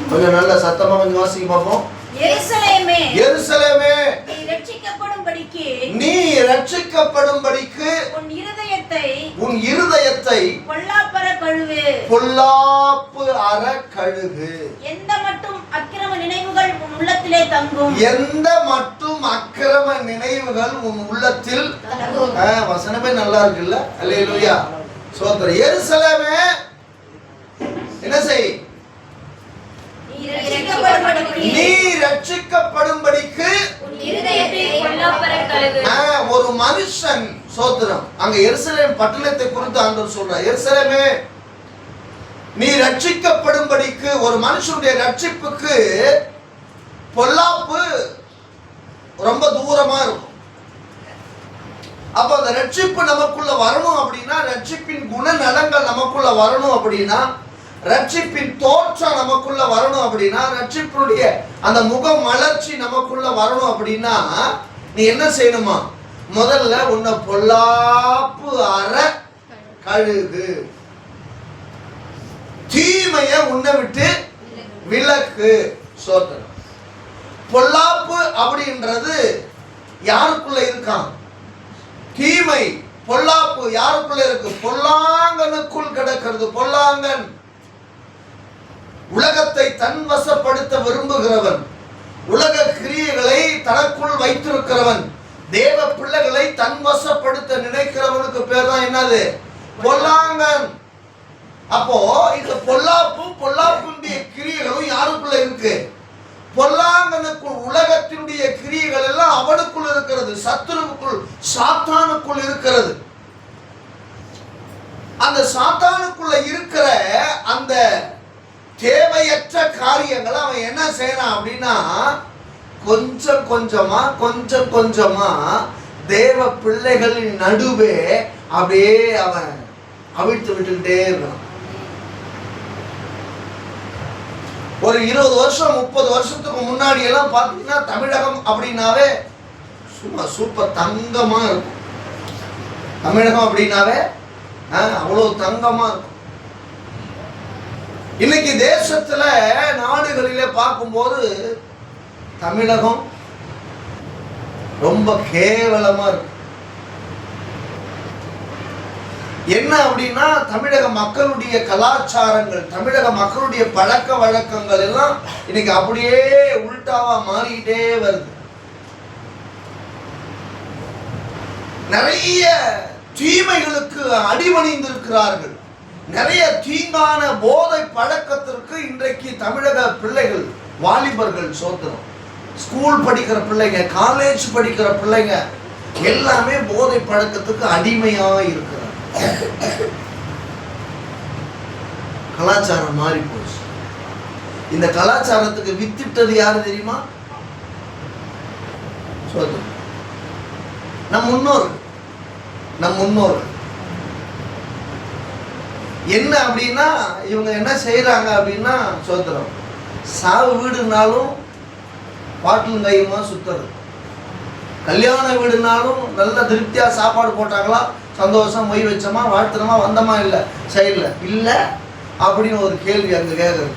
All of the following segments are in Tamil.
கொஞ்சம் நல்ல சத்தமா கொஞ்சம் வாசிக்க பார்ப்போம். எருசலேமே, எருசலேமே, நீ ரட்சிக்கப்படும்படிக்கு உன் இருதயத்தை பொல்லாப்பற கழுவு. பொல்லாப்பு அற கழுகு. எந்த மட்டும் அக்கிரம நினைவுகள் உன் உள்ளத்திலே தங்கும். எந்த மட்டும் அக்கிரம நினைவுகள் உன் உள்ளத்தில் வசனமே நல்லா இருக்குல்ல. அல்லேலூயா, சோத்திரம். எருசலேமே என்ன செய்? நீ ரட்சிக்கப்படும்படிக்கு ஒரு மனுஷன், சோத்திரம். அங்க எருசலேம் பட்டணத்தை குறித்து ஆண்டவர் சொல்றார். எருசலேமே நீ ரட்சிக்கப்படும்படிக்கு, ஒரு மனுஷனுடைய ரட்சிப்புக்கு பொல்லாப்பு ரொம்ப தூரமா இருக்கும். அப்ப அந்த ரட்சிப்பு நமக்குள்ள வரணும் அப்படின்னா, ரட்சிப்பின் குணநலங்கள் நமக்குள்ள வரணும் அப்படின்னா, ரட்சிப்பின் தோற்றம் நமக்குள்ள வரணும் அப்படின்னா, ரட்சிப்பினுடைய அந்த முக மலர்ச்சி நமக்குள்ள வரணும் அப்படின்னா, நீ என்ன செய்யணுமா? முதல்ல உன்னை பொல்லாப்பு அற கழுகு. தீமைய உன்னை விட்டு விலக்கு. சோதனை. பொல்லாப்பு அப்படின்றது யாருக்குள்ள இருக்கான்? தீமை, பொல்லாப்பு யாருக்குள்ள இருக்கு? பொல்லாங்கனுக்குள் கிடக்கிறது. பொல்லாங்கன் உலகத்தை தன்வசப்படுத்த விரும்புகிறவன், உலக கிரியைகளை தனக்குள் வைத்திருக்கிறவன், தேவ பிள்ளைகளை தன்வசப்படுத்த நினைக்கிறவனுக்கு பேர் தான் என்னது? பொல்லாங்கன். அப்போ இந்த பொல்லாப்பும் பொல்லாப்புடைய கிரியைகளும் யாருக்குள்ள இருக்கு? பொல்லாங்கனுக்குள். உலகத்தினுடைய கிரியைகள் எல்லாம் அவனுக்குள் இருக்கிறது, சத்துருவுக்குள், சாத்தானுக்குள் இருக்கிறது. அந்த சாத்தானுக்குள்ள இருக்கிற அந்த தேவையற்ற காரியங்களை அவன் என்ன செய்யறான் அப்படின்னா, கொஞ்சம் கொஞ்சமா தேவ பிள்ளைகளின் நடுவே அப்படியே அவன் அவிழ்த்து விட்டுக்கிட்டே இருக்கான். ஒரு 20 வருஷம் 30 வருஷத்துக்கு முன்னாடி எல்லாம் பார்த்தீங்கன்னா தமிழகம் அப்படின்னாவே சும்மா சூப்பர் தங்கமா இருக்கும். தமிழகம் அப்படின்னாவே அவ்வளவு தங்கமா இருக்கும். இன்னைக்கு தேசத்துல நாடுகளிலே பார்க்கும்போது தமிழகம் ரொம்ப கேவலமா இருக்கு. என்ன அப்படின்னா, தமிழக மக்களுடைய கலாச்சாரங்கள், தமிழக மக்களுடைய பழக்க வழக்கங்கள் எல்லாம் இன்னைக்கு அப்படியே உள்டாவா மாறிக்கிட்டே வருது. நிறைய தீமைகளுக்கு அடிபணிந்திருக்கிறார்கள். நிறைய தீங்கான போதை பழக்கத்திற்கு இன்றைக்கு தமிழக பிள்ளைகள், வாலிபர்கள், சோத்திரம், ஸ்கூல் படிக்கிற பிள்ளைங்க, காலேஜ் படிக்கிற பிள்ளைங்க எல்லாமே போதை பழக்கத்துக்கு அடிமையா இருக்கிறார். கலாச்சாரம் மாறி போச்சு. இந்த கலாச்சாரத்துக்கு வித்திட்டது யாரு தெரியுமா? சோத்திரம், நம் முன்னோர்கள். என்ன அப்படின்னா, இவங்க என்ன செய்யறாங்க அப்படின்னா, சோத்திரம், சாவு வீடுனாலும் பாட்டிலும் கையுமா சுத்துறது, கல்யாண வீடுனாலும் நல்ல திருப்தியா சாப்பாடு போட்டாங்களா, சந்தோஷம், மொய் வச்சோமா, வாழ்த்துனமா, வந்தமா, இல்லை சைடில் இல்லை அப்படின்னு ஒரு கேள்வி அங்கே கேட்குறது.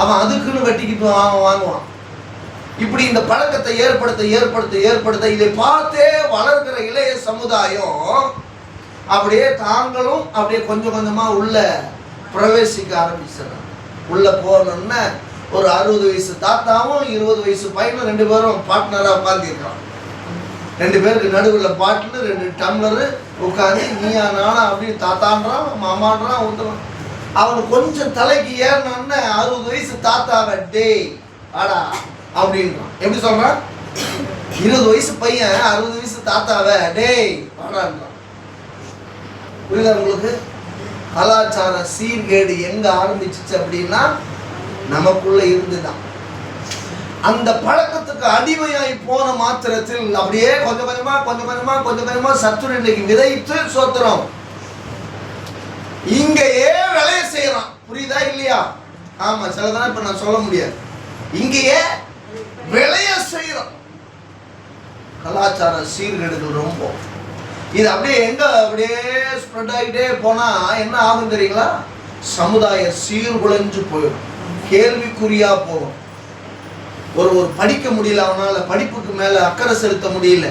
அவன் அதுக்குன்னு வெட்டிக்கிட்டு வாங்குவான். இப்படி இந்த பழக்கத்தை ஏற்படுத்த இதை பார்த்தே வளர்க்கிற இளைய சமுதாயம் அப்படியே தாங்களும் அப்படியே கொஞ்சம் கொஞ்சமா உள்ள பிரவேசிக்க ஆரம்பிச்சிடறாங்க. உள்ள போனோம்னா ஒரு 60 வயசு தாத்தாவும் 20 வயசு பையனும் 2 பேரும் பார்ட்னரா உட்கார்ந்துருக்கான். 2 பேருக்கு நடுவில் பாட்டில் 2 டம்ளரு உட்காந்து நீயா நானா அப்படின்னு தாத்தான்றான், மாமான்றான், ஊத்துறான். அவனுக்கு கொஞ்சம் தலைக்கு ஏறினோன்னு 60 வயசு தாத்தாவை டேய் ஆடா அப்படின்றான். எப்படி சொல்றான்? 20 வயசு பையன் 60 வயசு தாத்தாவை டேய் ஆடான்றான். புரியுதா உங்களுக்கு? கலாச்சார சீர்கேடு எங்க ஆரம்பிச்சிச்சு அப்படின்னா நமக்குள்ள இருந்துதான். அந்த பழக்கத்துக்கு அடிமையாய் போன மாத்திரத்தில் அப்படியே கொஞ்சம் கொஞ்சமா சத்துரு இன்னைக்கு விதைத்து சோத்திரம் இங்கேயே வேலையை செய்யறான். புரியுதா இல்லையா? ஆமா, சிலதான் இப்ப நான் சொல்ல முடியாது. இங்கேயே வேலையை செய்யறோம். கலாச்சார சீர்கேடுகள் ரொம்ப. இது அப்படியே எங்க அப்படியே ஸ்ப்ரெட் ஆகிட்டே போனா என்ன ஆகும் தெரியுங்களா? சமுதாய சீர்குலைஞ்சு போயிடும், கேள்விக்குறியா போகும். ஒரு படிக்க முடியல, அவனால படிப்புக்கு மேல அக்கறை செலுத்த முடியல,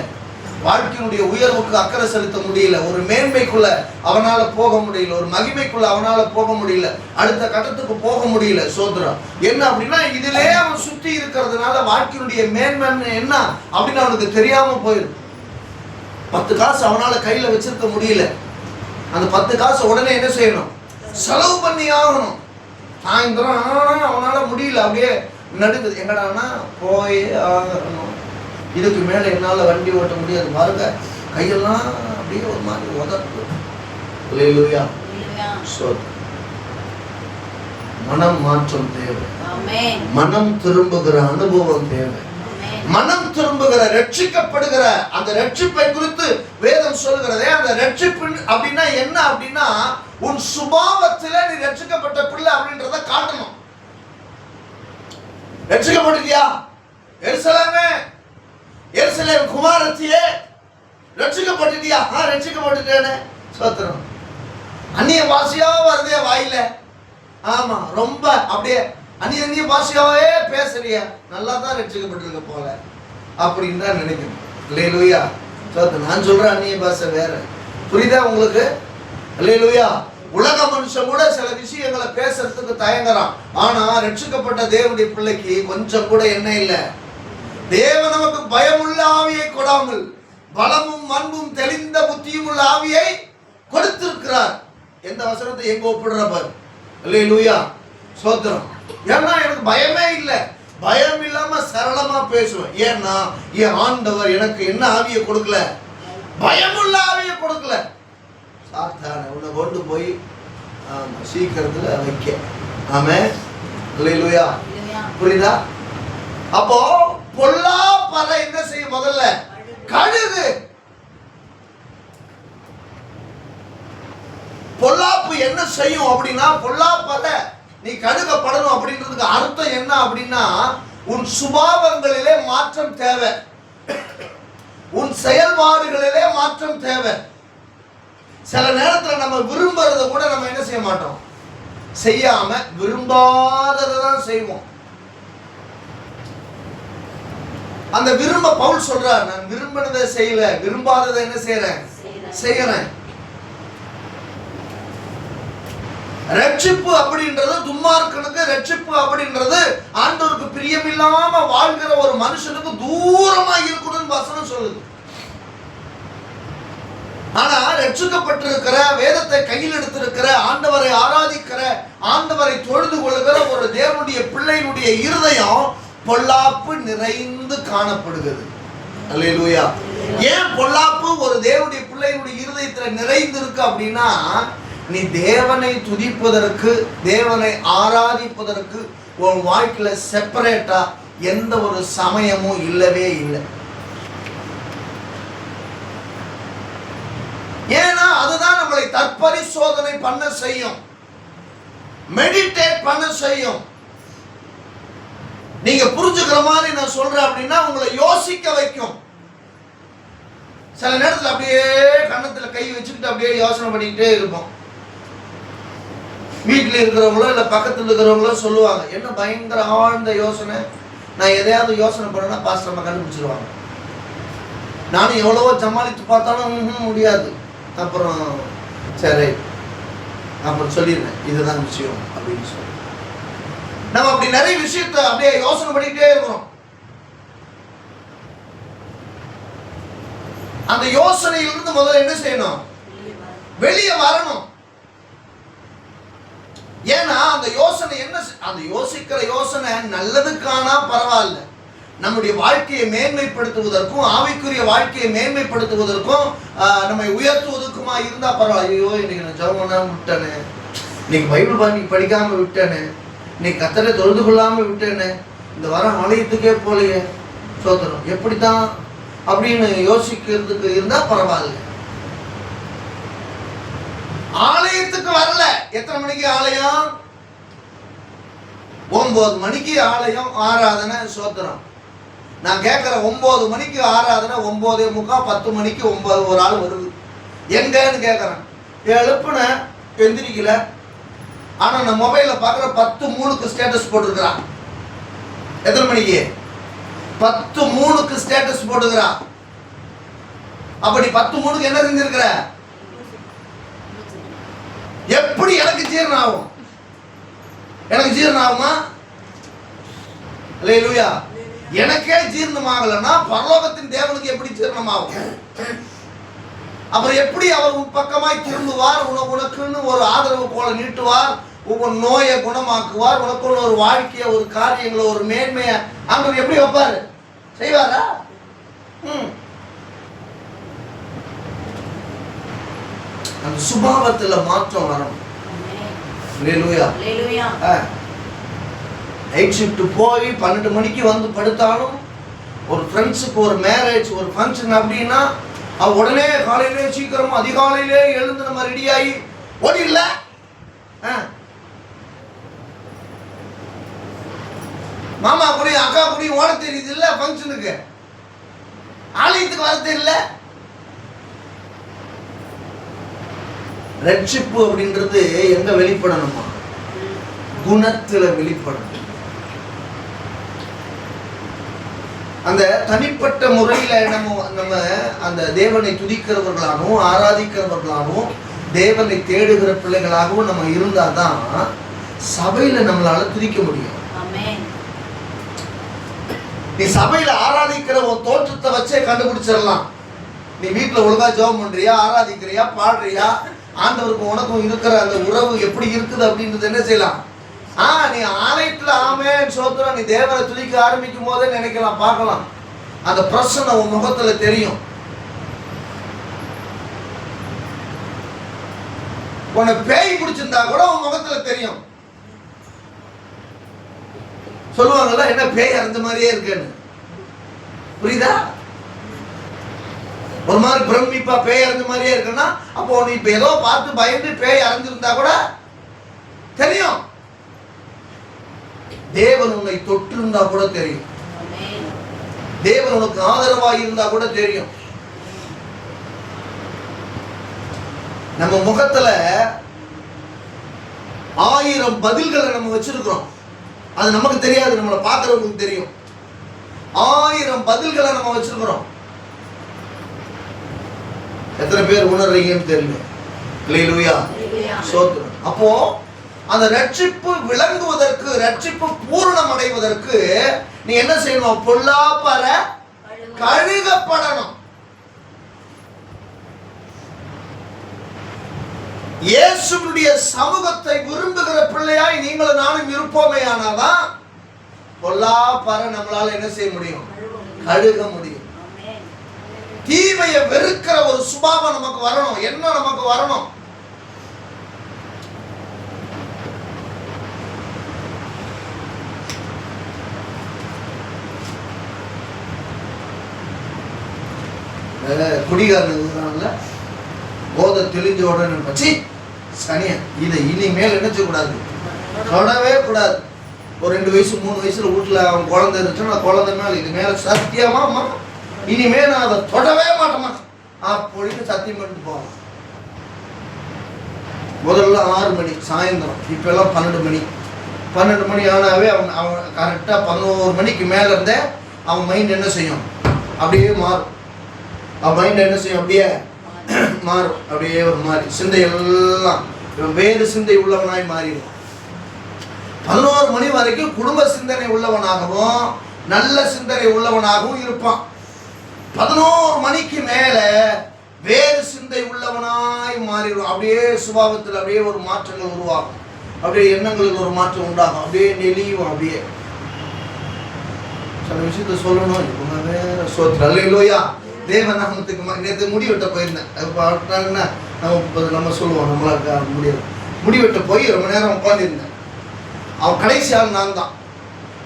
வாழ்க்கையினுடைய உயர்வுக்கு அக்கறை செலுத்த முடியல, ஒரு மேன்மைக்குள்ள அவனால போக முடியல, ஒரு மகிமைக்குள்ள அவனால போக முடியல, அடுத்த கட்டத்துக்கு போக முடியல. சோதரம் என்ன அப்படின்னா, இதிலே அவன் சுற்றி இருக்கிறதுனால வாழ்க்கையினுடைய மேன்மை என்ன அப்படின்னு அவனுக்கு தெரியாம போயிடும். 10 காசு அவனால கையில வச்சிருக்க முடியல, அந்த 10 காசு உடனே என்ன செய்யணும்? செலவு பண்ணி ஆகணும். சாயந்தரம் அவனால முடியல, அப்படியே நடுக்குது. எங்கடானா போய் ஆகணும், இதுக்கு மேல என்னால வண்டி ஓட்ட முடியாது பாருங்க, கையெல்லாம் அப்படியே ஒரு மாதிரி உதப்பு. அல்லேலூயா. மனம் மாற்றம் தேவை, மனம் திரும்புகிற அனுபவம் தேவை, மனம் திரும்புகிற ரட்சிக்கப்படுகிற அந்த ரட்சிப்பை குறித்து வேதம் சொல்லுகிறதே. அந்த ரட்சிப்பு அப்படின்னா என்ன அப்படின்னா, உன் சுபாவத்திலே நீ ரட்சிக்கப்பட்ட பிள்ளை அப்படின்றத காட்டணும். ரட்சிக்கப்பட்டியா? எருசலேமே, எருசலேம் குமாரத்தியே, ரட்சிக்கப்பட்டியா? ரட்சிக்கப்பட்டுட்டேனே. சோத்திரம். அந்நிய பாஷையா வருதே வாயில, ஆமா ரொம்ப அப்படியே அந்நிய பாஷையாவே பேசுறிய, நல்லா தான் ரட்சிக்கப்பட்டிருக்க போல அப்படின்னு தான் நினைக்கணும். அல்லேலூயா. சோத்திரம். நான் சொல்றேன் அந்நிய பாஷை வேற, புரியுதா உங்களுக்கு? அல்லேலூயா. உலக மனுஷன் கூட சில விஷயங்களை பேசுறதுக்கு தயங்குறான். ஆனா ரட்சிக்கப்பட்ட தேவனுடைய பிள்ளைக்கு கொஞ்சம் கூட என்ன இல்லை? தேவன் நமக்கு பயமுள்ள ஆவியை கொடாமல் பலமும் அன்பும் தெளிந்த புத்தியும் உள்ள ஆவியை கொடுத்திருக்கிறார். எந்த வசனத்தை எங்க ஒப்பிடுறப்பார்? அல்லேலூயா. சோத்திரம். ஏன்னா எனக்கு பயமே இல்லை, பயம் இல்லாம சரளமா பேசுவேன். ஏன்னா என் ஆண்டவர் எனக்கு என்ன ஆவியை கொடுக்கல? பயமுள்ள ஆவியை கொடுக்கல. சாத்தான உன்னை கொண்டு போய் சீக்கிரத்துல வைக்க. ஆமென். அல்லேலூயா. புரியுதா? அப்போ பொல்லா பறை என்ன செய்யும்? முதல்ல கழுகு. பொல்லாப்பு என்ன செய்யும் அப்படின்னா, பொல்லா பறை நீ கழுகப்படணும் அப்படின்றதுக்கு அர்த்தம் என்ன அப்படின்னா, உன் சுபாவங்களிலே மாற்றம் தேவை, உன் செயல்பாடுகளிலே மாற்றம் தேவை. சில நேரத்தில் நம்ம விரும்புறத கூட நம்ம என்ன செய்ய மாட்டோம், செய்யாம விரும்பாததை தான் செய்வோம். அந்த விரும்ப பவுல் சொல்றார், நான் விரும்பினதை செய்யல, விரும்பாததை என்ன செய்யறேன். ரட்சிப்பு அப்படின்றது துன்மார்க்கனுக்கு, ரட்சிப்பு அப்படின்றது ஆண்டவருக்கு பிரியமில்லாம வாழ்கிற ஒரு மனுஷனுக்கு தூரமா இருக்கணும்னு வசனம் சொல்லுது. ஆனா ரட்சிக்கப்பட்டிருக்கிற, வேதத்தை கையில் எடுத்திருக்கிற, ஆண்டவரை ஆராதிக்கிற, ஆண்டவரை தொழுது கொள்ளுகிற ஒரு தேவனுடைய பிள்ளையினுடைய இருதயம் பொல்லாப்பு நிறைந்து காணப்படுகிறது. அல்லேலூயா. ஏன் பொல்லாப்பு ஒரு தேவனுடைய பிள்ளையினுடைய இருதயத்தில் நிறைந்து இருக்கு அப்படின்னா, நீ தேவனை துதிப்பதற்கு, தேவனை ஆராதிப்பதற்கு உன் வாழ்க்கையில செப்பரேட்டா எந்த ஒரு சமயமும் இல்லவே இல்லை. ஏன்னா அதுதான் நம்மளை தற்பரிசோதனை பண்ண செய்யும், மெடிடேட் பண்ண செய்யும். நீங்க புரிஞ்சுக்கிற மாதிரி நான் சொல்றேன் அப்படின்னா, உங்களை யோசிக்க வைக்கும். சில நேரத்தில் அப்படியே கன்னத்துல கை வச்சுக்கிட்டு அப்படியே யோசனை பண்ணிக்கிட்டே இருப்போம். வீட்டில் இருக்கிறவங்களோ இல்லை பக்கத்தில் இருக்கிறவங்களோ சொல்லுவாங்க, என்ன பயங்கர ஆழ்ந்த யோசனை, நான் எதையாவது யோசனை பண்ணேன்னா பாஸ்டர் அம்மா கண்டுபிடிச்சிருவாங்க. நானும் எவ்வளவோ சமாளித்து பார்த்தாலும் முடியாது. அப்புறம் சரி, அப்புறம் சொல்லிடுறேன் இதுதான் விஷயம் அப்படின்னு சொல்லி நம்ம அப்படி நிறைய விஷயத்த அப்படியே யோசனை பண்ணிக்கிட்டே இருக்கிறோம். அந்த யோசனையிலிருந்து முதல்ல என்ன செய்யணும்? வெளியே வரணும். ஏன்னா அந்த யோசனை என்ன, அந்த யோசிக்கிற யோசனை நல்லதுக்கானா பரவாயில்ல, நம்முடைய வாழ்க்கையை மேன்மைப்படுத்துவதற்கும் ஆவிக்குரிய வாழ்க்கையை மேன்மைப்படுத்துவதற்கும் நம்மை உயர்த்துவதற்குமா இருந்தா பரவாயில்ல. ஐயோ இன்னைக்கு நான் ஜெபம் பண்ணாம விட்டேனே, இன்னைக்கு பைபிள் பண்ணி படிக்காம விட்டேனே, இன்னைக்கு கர்த்தரை தொழுது கொள்ளாம விட்டேனே, இந்த வாரம் ஆலயத்துக்கே போலையே, சோதரம் எப்படித்தான் அப்படின்னு யோசிக்கிறதுக்கு இருந்தா பரவாயில்ல. ஆலயத்துக்கு வரல. எத்தனை மணிக்கு ஆலயம்? 9 மணிக்கு ஆலயம் ஆராதனை. சோத்திரம். நான் கேட்கிறேன், 9 மணிக்கு ஆராதனை, 9:45 10 மணிக்கு 9 ஒரு ஆள் வருது. எங்கன்னு கேட்குறேன். எழுப்புன எந்திரிக்கல. ஆனால் நான் மொபைலில் பார்க்குற 10:03 ஸ்டேட்டஸ் போட்டுருக்குறான். எத்தனை மணிக்கு? 10:03 ஸ்டேட்டஸ் போட்டுக்கிறான். அப்படி 10:03 என்ன செஞ்சிருக்கிற? எப்படி எனக்கு ஜீரணம் ஆகும்? எனக்கு ஜீரணம் ஆகுமா? அல்லேலூயா. எனக்கே ஜீரணம் ஆகலைன்னா பரலோகத்தின் தேவனுக்கு எப்படி ஜீரணம் ஆகும்? அப்புறம் எப்படி அவர் உன் பக்கமாய் திரும்புவார்? உனக்குன்னு ஒரு ஆதரவு போல நீட்டுவார், உன் நோயை குணமாக்குவார், உனக்குள்ள ஒரு வாழ்க்கையை, ஒரு காரியங்களை, ஒரு மேன்மையை ஆண்டவர் எப்படி வைப்பாரு? செய்வாரா? அந்த சுபாவத்துல மாற்றம் வரணும். அல்லேலூயா. நைட் ஷிஃப்ட் போய் 12 மணிக்கு வந்து படுத்தாலும், ஒரு ஃப்ரெண்ட்ஸுக்கு ஒரு மேரேஜ், ஒரு ஃபங்க்ஷன் அப்படின்னா அவ உடனே காலையிலே சீக்கிரம் அதிகாலையிலே எழுந்து நம்ம ரெடியாகி ஓடிடல. மாமா கூடயும் அக்கா கூடயும் ஓட தெரியுது இல்ல, ஃபங்க்ஷனுக்கு ஆலயத்துக்கு வர தெரியல. ரட்சிப்பு அப்படின்றது எங்க வெளிப்படணுமா? குணத்துல வெளிப்படணும். அந்த தனிப்பட்ட முறையில நம்ம அந்த தேவனை துதிக்கிறவர்களாகவும் ஆராதிக்கிறவர்களாகவும் தேவனை தேடுகிற பிள்ளைகளாகவும் நம்ம இருந்தாதான் சபையில நம்மளால துதிக்க முடியும். நீ சபையில ஆராதிக்கிற ஒரு தோற்றத்தை வச்சே கண்டுபிடிச்சிடலாம். நீ வீட்டுல ஒழுங்கா ஜெபம் பண்றியா, ஆராதிக்கிறியா, பாடுறியா, ஆண்டவருக்கு உனக்கும் இருக்கிற அந்த உறவு எப்படி இருக்குது அப்படின்றது என்ன செய்யலாம்? நீ ஆலயத்துல ஆமென் சோத்திரம் நீ தேவனை துதிக்க ஆரம்பிக்கும் போதே நினைக்கலாம், பார்க்கலாம், அந்த பிரச்சனை உன் முகத்துல தெரியும். உன்னை பேய் பிடிச்சிருந்தா கூட உன் முகத்துல தெரியும். சொல்லுவாங்கல்ல, என்ன பேய் அரைஞ்ச மாதிரியே இருக்குன்னு. புரியுதா? ஒரு மாதிரி பிரமிப்பா பேய் அரைஞ்ச மாதிரியே இருக்குன்னா அப்போ நீ இப்ப ஏதோ பார்த்து பயந்து பேய் அரைஞ்சிருந்தா கூட தெரியும். தேவன் உன்னை தொற்று இருந்தா கூட தெரியும். தேவன் உனக்கு ஆதரவாக இருந்தா கூட தெரியும். நம்ம முகத்துல 1000 பதில்களை நம்ம வச்சிருக்கிறோம். அது நமக்கு தெரியாது, நம்மளை பார்க்கிறவங்களுக்கு தெரியும். 1000 பதில்களை நம்ம வச்சிருக்கிறோம். எத்தனை பேர் உணர்றீங்கன்னு தெரியல. அல்லேலூயா. ஸ்தோத்திரம். அப்போ அந்த ரட்சிப்பு விளங்குவதற்கு, ரட்சிப்பு பூரணம் அடைவதற்கு நீ என்ன செய்யணும்? பொல்லாப்பற கழுகப்படணும். இயேசுவுடைய சமூகத்தை விரும்புகிற பிள்ளையாய் நீங்களும் நானும் இருப்போமே ஆனாதான் பொல்லாப்பற நம்மளால என்ன செய்ய முடியும்? கழுக முடியும். தீமையை வெறுக்கிற ஒரு சுபாவம் நமக்கு வரணும். என்ன நமக்கு வரணும்? குடிகாரன் போதை தெளிஞ்ச உடனே பச்சி சனியா இதை இனிமேல் நினைச்சக்கூடாது, தொடவே கூடாது. ஒரு 2 வயசு 3 வயசுல வீட்டுல அவன் குழந்தை இருந்துச்சுன்னா குழந்தை மேல இது மேல சத்தியமா இனிமே நான் அதை தொடவே மாட்டேமா அப்படின்னு சத்தியம் பண்ணிட்டு போவான். முதல்ல 6 மணி சாயந்தரம், இப்ப எல்லாம் 12 மணி. 12 மணி ஆனாவே அவன் கரெக்டா 11 மணிக்கு மேல இருந்தே அவன் மைண்ட் என்ன செய்யும்? அப்படியே மாறும். அவன் மைண்ட் என்ன செய்யும்? அப்படியே மாறும். அப்படியே ஒரு மாதிரி சிந்தையெல்லாம் வேறு சிந்தை உள்ளவனாய் மாறிடும். 11 மணி வரைக்கும் குடும்ப சிந்தனை உள்ளவனாகவும் நல்ல சிந்தனை உள்ளவனாகவும் இருப்பான். 11 மணிக்கு மேல வேறு சிந்தை உள்ளவனாய் மாறிடும். அப்படியே சுபாவத்தில் அப்படியே ஒரு மாற்றங்கள் உருவாகும். அப்படியே எண்ணங்களில் ஒரு மாற்றம் உண்டாகும். அப்படியே நெளியும். அப்படியே சில விஷயத்த சொல்லணும். இவங்க வேற சோத்திரம். அல்லேலூயா. தேவநாமத்துக்கு நேற்று முடி வெட்ட போயிருந்தேன். நம்ம சொல்லுவோம் நம்மளா முடியாது. முடி வெட்ட போய் ரொம்ப நேரம் உட்காந்துருந்தேன். அவன் கடைசி ஆள் நான் தான்.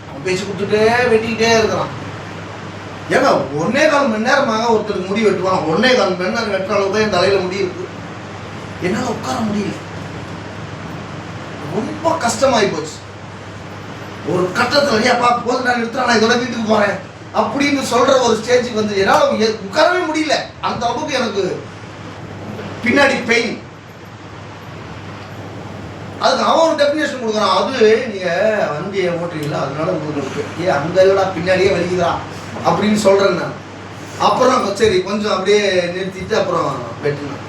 அவன் பேச்சு கொடுத்துட்டே வெட்டிக்கிட்டே இருக்கிறான். ஏன்னா 1.25 மணி நேரமாக ஒருத்தருக்கு முடி வெட்டுவான். 1.25 மணி நேரம் வெட்டுற அளவுக்கு தான் என் தலையில முடி இருக்கு. என்னால் உட்கார முடியல. ரொம்ப கஷ்டமாயி போச்சு. ஒரு கட்டத்தில் ஏப்பா போது நான் நிறுத்துறேன், நான் இதோட வீட்டுக்கு போறேன் அப்படின்னு சொல்ற ஒரு ஸ்டேஜுக்கு வந்து என்னால் உட்காரவே முடியல. அந்த அளவுக்கு எனக்கு பின்னாடி பெயின். அதுக்கு அவன் ஒரு டெஃபினேஷன் கொடுக்குறான். அது நீங்க வண்டியை ஓட்டுறீங்களா அதனால உங்களுக்கு அங்கே பின்னாடியே வலிக்குதா அப்படின்னு சொல்றேன் நான். அப்புறம் சரி கொஞ்சம் அப்படியே நிறுத்திட்டு அப்புறம் வெட்டினான்.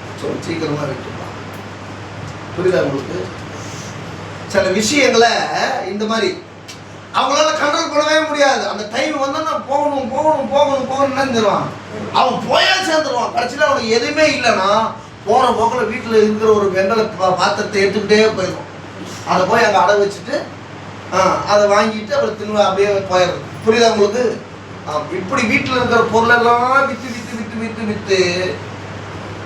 சீக்கிரமா வெட்டுப்பா. புரியுதா உங்களுக்கு? சில விஷயங்களை இந்த மாதிரி அவங்களால கண்ட்ரோல் பண்ணவே முடியாது. அந்த டைம் வந்தோன்னா போகணும் போகணும் போகணும் போகணும்னு நினைச்சிருவான். அவன் போயா சேர்ந்துருவான். கடைசியில் அவனுக்கு எதுவுமே இல்லைன்னா போகிற போக்கில் வீட்டில் இருக்கிற ஒரு வெங்கல பாத்திரத்தை எடுத்துக்கிட்டே போயிடும். அதை போய் அங்கே அடை வச்சுட்டு அதை வாங்கிட்டு அப்புறம் திரும்ப அப்படியே போயிடுறது. புரியுதா உங்களுக்கு? இப்படி வீட்டில் இருக்கிற பொருளெல்லாம் விற்று விற்று விற்று விற்று விற்று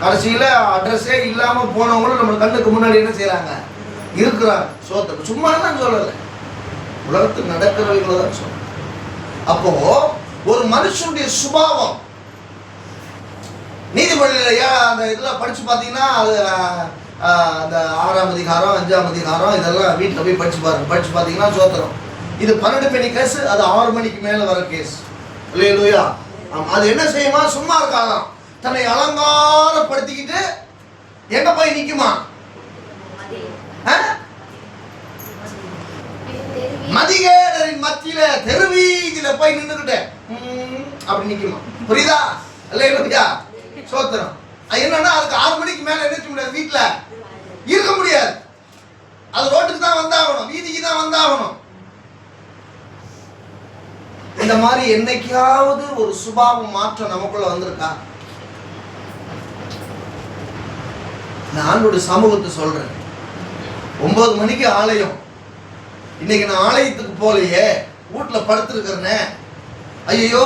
கடைசியில் அட்ரஸே இல்லாமல் போனவங்களும் நம்ம கண்ணுக்கு முன்னாடி என்ன செய்கிறாங்க இருக்கிறாங்க. சோத்தை சும்மா தான் சொல்லலை, உலகத்தில் நடக்கிறவங்களை தான் சொல்றேன். அப்போ ஒரு மனுஷனுடைய சுபாவம் நீதிபதியிலையா அந்த இதெல்லாம் படிச்சு பார்த்தீங்கன்னா அது அந்த 6ஆம் அதிகாரம் 5ஆம் அதிகாரம் இதெல்லாம் வீட்டில் போய் படிச்சு பாருங்க. படிச்சு பார்த்தீங்கன்னா சோத்திரம். இது 12 மணி கேஸ், அது 6 மணிக்கு மேலே வர கேஸ். இல்லையா? அது என்ன செய்யுமா? சும்மா இருக்காதான் தன்னை அலங்காரப்படுத்திக்கிட்டு எங்க போய் நிக்குமா? மதிகேடரின் மத்தியில தெருவீதியில போய் நின்றுகிட்டேன் அப்படி நிக்குமா? புரியுதா? இல்லையா? சோத்திரம். என்னன்னா அதுக்கு 6 மணிக்கு மேல என்ன செய்ய முடியாது, வீட்டுல இருக்க முடியாது. அது ரோட்டுக்கு தான் வந்தாகணும், வீதிக்கு தான் வந்தாகணும். இந்த மாதிரி என்னைக்காவது ஒரு சுபாவம் மாற்றம் நமக்குள்ள வந்திருக்கா? நான் ஆண்டோட சமூகத்தை சொல்றேன். 9 மணிக்கு ஆலயம். இன்னைக்கு நான் ஆலயத்துக்கு போலையே, வீட்டுல படுத்திருக்கிறேனே. ஐயோ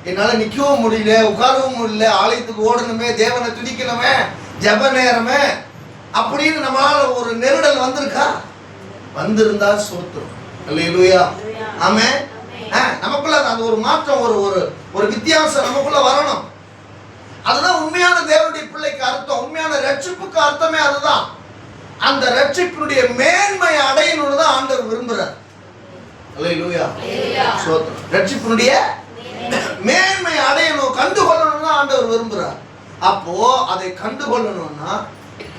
என்னால நிக்கவும் முடியல, உட்காரவும் முடியல, ஆலயத்துக்கு ஓடணுமே, தேவனை துதிக்கணுமே, ஜெப நேரமே அப்படின்னு நம்மளால ஒரு நெருடல் வந்திருக்கா? வந்திருந்தா சோத்திரம். அல்லேலூயா. ஆமென். நமக்குள்ள அந்த ஒரு மாற்றம், ஒரு வித்தியாசம் நமக்குள்ள வரணும். அதுதான் உண்மையான தேவனுடைய பிள்ளைக்கு அர்த்தம். உண்மையான ரட்சிப்புக்கு அர்த்தமே அதுதான். அந்த ரட்சிப்பினுடைய மேன்மை அடையணும்னு தான் ஆண்டவர் விரும்புறார். அல்லேலூயா. சோத்திரம். ரட்சிப்பினுடைய மேன்மை அடையணும், கண்டுகொள்ளணும் தான் ஆண்டவர் விரும்புறார். அப்போ அதை கண்டுகொள்ளணும்னா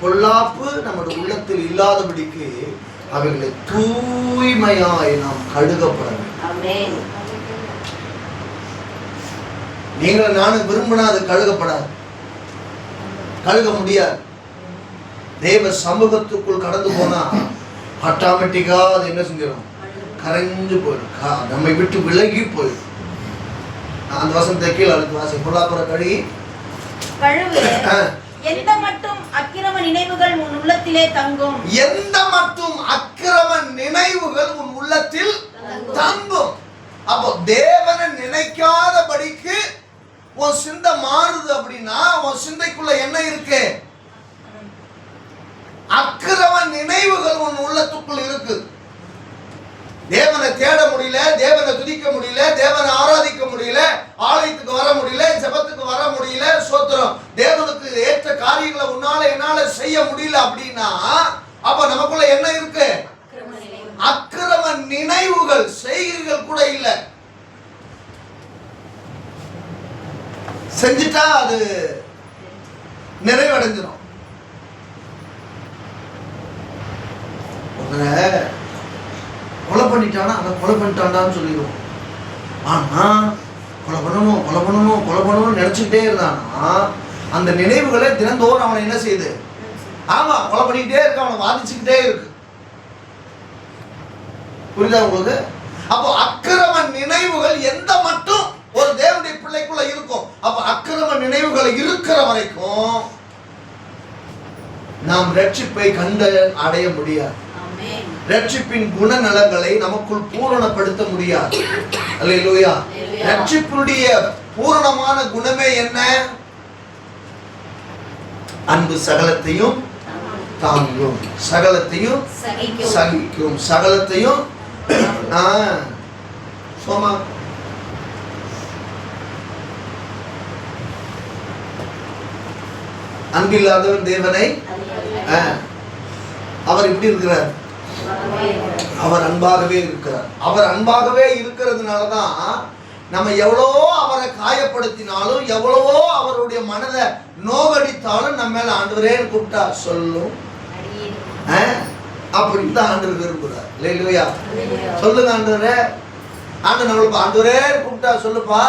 பொல்லாப்பு நம்முடைய உள்ளத்தில் இல்லாதபடிக்கு அவைகளை தூய்மையாய் நாம் கழுகப்பட வேண்டும். நீங்கள் நானும் விரும்பினா அது கழுகப்படாது, கழுக முடியாது. தேவ சமூகத்துக்குள் கடந்து போனா ஆட்டோமேட்டிக்கா அது என்ன செஞ்சிடும்? கரைஞ்சு போயிடும், நம்மை விட்டு விலகி போயிடும். அந்த வசனத்தை கீழே அழுத்து வாசி. பொல்லாப்புற கழுகி எந்த மட்டும் அக்கிரம நினைவுகள் உன் உள்ளத்திலே தங்கும். எந்த மட்டும் அக்கிரம நினைவுகள் உன் உள்ளத்தில் தங்கும். அப்போ தேவனை நினைக்காதபடிக்கு உன் சிந்தை மாறுது அப்படின்னா உன் சிந்தைக்குள்ள என்ன இருக்கு? அக்கிரம நினைவுகள் உன் உள்ளத்துக்குள் இருக்கு. தேவனை தேட முடியல, தேவனை துதிக்க முடியல, தேவனை ஆராதிக்க முடியல, ஆலயத்துக்கு வர முடியல, ஜெபத்துக்கு வர முடியல. சோத்திரம். தேவனுக்கு ஏற்ற காரியங்களை உன்னால என்னால செய்ய முடியல அப்படின்னா அப்ப நமக்குள்ள என்ன இருக்கு? அக்கிரம நினைவுகள், செய்கைகள் கூட இல்ல. செஞ்சுட்டா அது நிறைவடைஞ்சிடும். கொலை பண்ணிட்டானா அதை கொலை பண்ணிட்டான்டான்னு சொல்லிடுவோம். ஆனா கொலை பண்ணணும் கொலை பண்ணணும் கொலை பண்ணணும்னு நினைச்சுக்கிட்டே இருந்தானா அந்த நினைவுகளை தினந்தோறும் அவனை என்ன செய்யுது? ஆமா, கொலை பண்ணிக்கிட்டே இருக்கு, அவனை வாதிச்சுக்கிட்டே இருக்கு. புரியுதா உங்களுக்கு? அப்போ அக்கிரம நினைவுகள் எந்த மட்டும் ஒரு தேவனுடைய பிள்ளைக்குள்ள இருக்கும். அப்ப அக்கிரம நினைவுகள் இருக்கிற வரைக்கும் நாம் ரட்சிப்பை கண்டு அடைய முடியாது. ரட்சிப்பின் குணநலங்களை நமக்குள் பூரணப்படுத்த முடியாது. அல்லேலூயா. ரட்சிப்பினுடைய பூரணமான குணமே என்ன? அன்பு சகலத்தையும் தாங்கும், சகலத்தையும் சகிக்கும், சகலத்தையும் சோமா அன்பில்லாதவன் தேவனை அவர் எப்படி இருக்கிறார்? அவர் அன்பாகவே இருக்கிறார். அவர் அன்பாகவே இருக்கிறதுனாலதான் நம்ம எவ்வளோ அவரை காயப்படுத்தினாலும் எவ்வளவோ அவருடைய மனதை நோகடித்தாலும் நம்ம மேல ஆண்டவரேன்னு கூப்பிட்டா சொல்லும் அப்படின்னு தான் ஆண்டவர் விரும்புறார். இல்லையா? சொல்லுங்க ஆண்டவரே, ஆண்டவர் நம்மளுக்கு ஆண்டவரே கூப்பிட்டா சொல்லுப்பா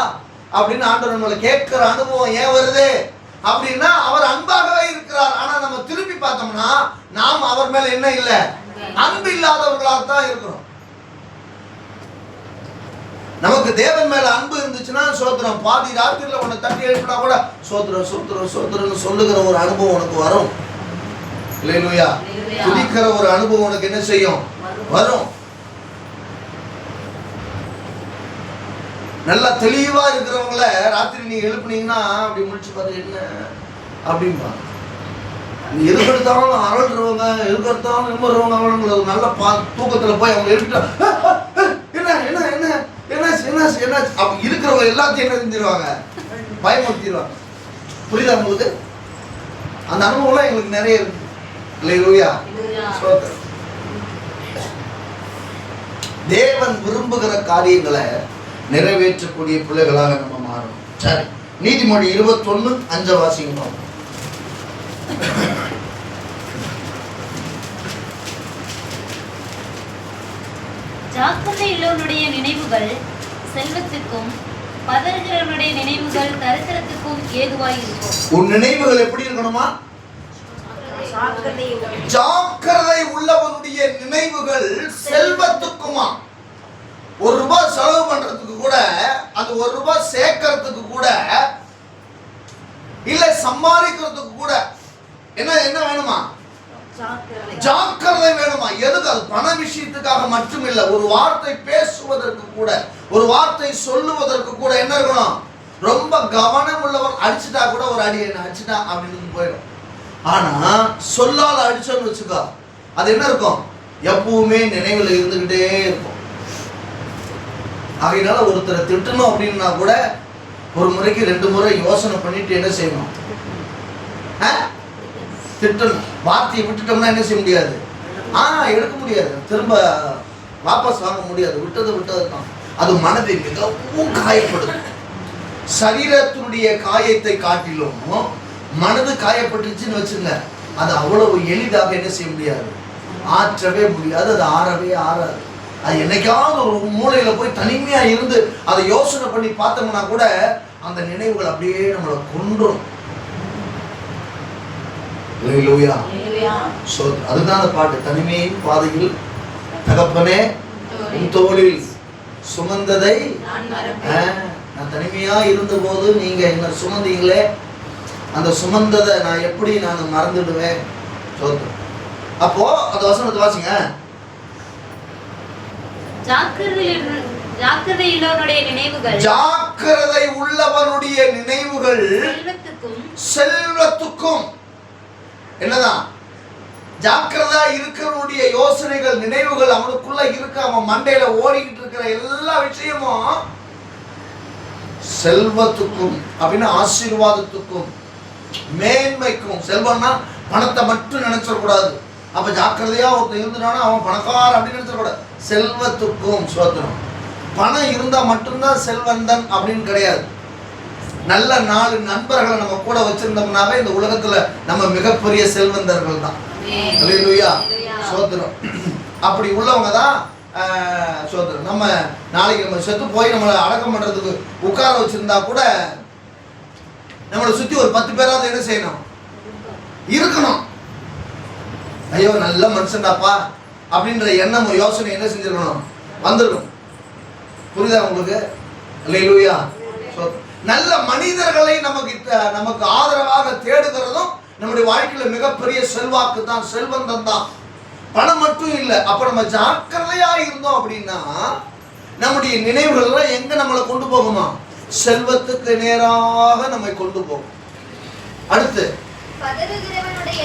அப்படின்னு ஆண்டவர் நம்மளை கேட்கிற அனுபவம் ஏன் வருது அப்படின்னா அவர் அன்பாகவே இருக்கிறார். ஆனா நம்ம திருப்பி பார்த்தோம்னா நாம் அவர் மேல என்ன இல்லை, அன்பு இல்லாதவர்களாக தான் இருக்கிறோம். நமக்கு தேவன் மேல அன்பு இருந்துச்சுன்னா சோத்திரம், பாதி ராத்திரில உன்னை தட்டி எழுப்பினா கூட சோத்திரம் சோத்திரம் சோத்திரம்னு சொல்லுகிற ஒரு அனுபவம் உனக்கு வரும். இல்லையா? துதிக்கிற ஒரு அனுபவம் உனக்கு என்ன செய்யும், வரும். நல்லா தெளிவா இருக்கிறவங்கள ராத்திரி நீங்க எழுப்புனீங்கன்னா அப்படி முடிச்சு பார்த்து என்ன அப்படின்பா. எதுக்கெடுத்தாலும் அரள்றவங்க, எதுக்கெடுத்தாலும் நிம்மறவங்க, அவங்கள நல்ல தூக்கத்துல போய் அவங்க எழுப்பிட்டா என்ன என்ன என்ன என்ன என்ன என்ன அப்படி இருக்கிறவங்க எல்லாத்தையும் என்ன செஞ்சிருவாங்க, பயமுறுத்திடுவாங்க. புரியுதா உங்களுக்கு? அந்த அனுபவம்லாம் எங்களுக்கு நிறைய இருக்கு. இல்லையா? தேவன் விரும்புகிற காரியங்களை நிறைவேற்றக்கூடிய பிள்ளைகளாக நம்ம மாறணும். சரி, நீதிமொழி 21:5 வாசிக்கணும். ஜாக்கிரதையுள்ளவனுடைய நினைவுகள் செல்வத்துக்கும் பதறுகிறவனுடைய நினைவுகள் தரித்திரத்துக்கும் ஏதுவாய் இருக்கும். உன் நினைவுகள் எப்படி இருக்கணுமா? ஜாக்கிரதை உள்ளவனுடைய நினைவுகள் செல்வத்துக்குமா. ₹1 செலவு பண்றதுக்கு கூட, அது ₹1 சேர்க்கறதுக்கு கூட, இல்ல சம்பாதிக்கிறதுக்கு கூட என்ன என்ன வேணுமா? ஜாக்கிரதை வேணுமா? எதுக்கு? அது பண விஷயத்துக்காக மட்டும் இல்ல. ஒரு வார்த்தை பேசுவதற்கு கூட, ஒரு வார்த்தை சொல்லுவதற்கு கூட என்ன இருக்கணும்? ரொம்ப கவனம் உள்ளவர். அடிச்சுட்டா கூட ஒரு அடி என்ன அடிச்சுட்டா அப்படின்னு போயிடும். ஆனா சொல்லால அடிச்சோன்னு வச்சுக்கோ, அது என்ன இருக்கும்? எப்பவுமே நினைவுல இருந்துகிட்டே இருக்கும். ஆகையினால ஒருத்தரை திட்டணும் அப்படின்னா கூட ஒரு முறைக்கு 2 முறை யோசனை பண்ணிட்டு என்ன செய்யணும்? திட்டணும். வார்த்தையை விட்டுட்டோம்னா என்ன செய்ய முடியாது, எடுக்க முடியாது, திரும்ப வாபஸ் வாங்க முடியாது. விட்டது தான். அது மனதை மிகவும் காயப்படுது. சரீரத்தினுடைய காயத்தை காட்டிலும் மனது காயப்பட்டுச்சுன்னு வச்சுங்க, அது அவ்வளவு எளிதாக என்ன செய்ய முடியாது, ஆற்றவே முடியாது. அது ஆறவே ஆறாது. அது என்னைக்காவது ஒரு மூலையில போய் தனிமையா இருந்து அதை யோசனை பண்ணி பார்த்தோம்னா கூட அந்த நினைவுகள் அப்படியே நம்மளை கொன்றும். அதுதான் அந்த பாட்டு. தனிமையின் பாதையில் தகப்பனே உன் தோளில் சுமந்ததை, நான் தனிமையா இருந்த போது நீங்க என்ன சுமந்தீங்களே, அந்த சுமந்ததை நான் எப்படி நான் மறந்துடுவேன். அப்போ அந்த வசனத்தை வாசிங்க. ஜாக்கிரதை உள்ளவனுடைய நினைவுகள் செல்வத்துக்கும். என்னதான்? ஜாக்கிரதா இருக்கிறவனுடைய யோசனைகள், நினைவுகள் அவனுக்குள்ள இருக்க, அவன் மண்டையில ஓடிக்கிட்டு இருக்கிற எல்லா விஷயமும் செல்வத்துக்கும் அப்படின்னு, ஆசீர்வாதத்துக்கும், மேன்மைக்கும். செல்வம்னா பணத்தை மட்டும் நினைச்சிடக்கூடாது. அப்ப ஜாக்கிரதையா ஒருத்தர் இருந்தானா அவன் பணக்கார அப்படின்னு நினைச்சிடக்கூடாது. செல்வத்துக்கும். சோத்திரம். பணம் இருந்தா மட்டும்தான் செல்வந்தன் அப்படின்னு கிடையாது. நல்ல 4 நண்பர்களை நம்ம கூட வச்சிருந்தோம்னாவே இந்த உலகத்துல நம்ம மிகப்பெரிய செல்வந்தர்கள் தான். சோத்திரம். அப்படி உள்ளவங்க தான் சோத்திரம். நம்ம நாளைக்கு நம்ம செத்து போய் நம்மளை அடக்கம் பண்றதுக்கு உட்கார வச்சிருந்தா கூட நம்மளை சுத்தி ஒரு 10 பேராவது என்ன செய்யணும், இருக்கணும். ஐயோ நல்ல மனுஷன்டாப்பா அப்படின்ற எண்ணம், யோசனை என்ன செஞ்சிருக்கணும், வந்துடணும். புரியுதா உங்களுக்கு? அல்லேலூயா. நல்ல மனிதர்களை நமக்கு ஆதரவாக தேடுகிறதும் நம்முடைய வாழ்க்கையில மிகப்பெரிய செல்வாக்கு தான், செல்வந்தம் தான். பணம் மட்டும் இல்லை. அப்ப நம்ம ஜாக்கிரதையா இருந்தோம் அப்படின்னா நம்முடைய நினைவுகள் எங்க நம்மளை கொண்டு போகுமா? செல்வத்துக்கு நேராக நம்மை கொண்டு போகும். அடுத்து பதறுகிறவனுடைய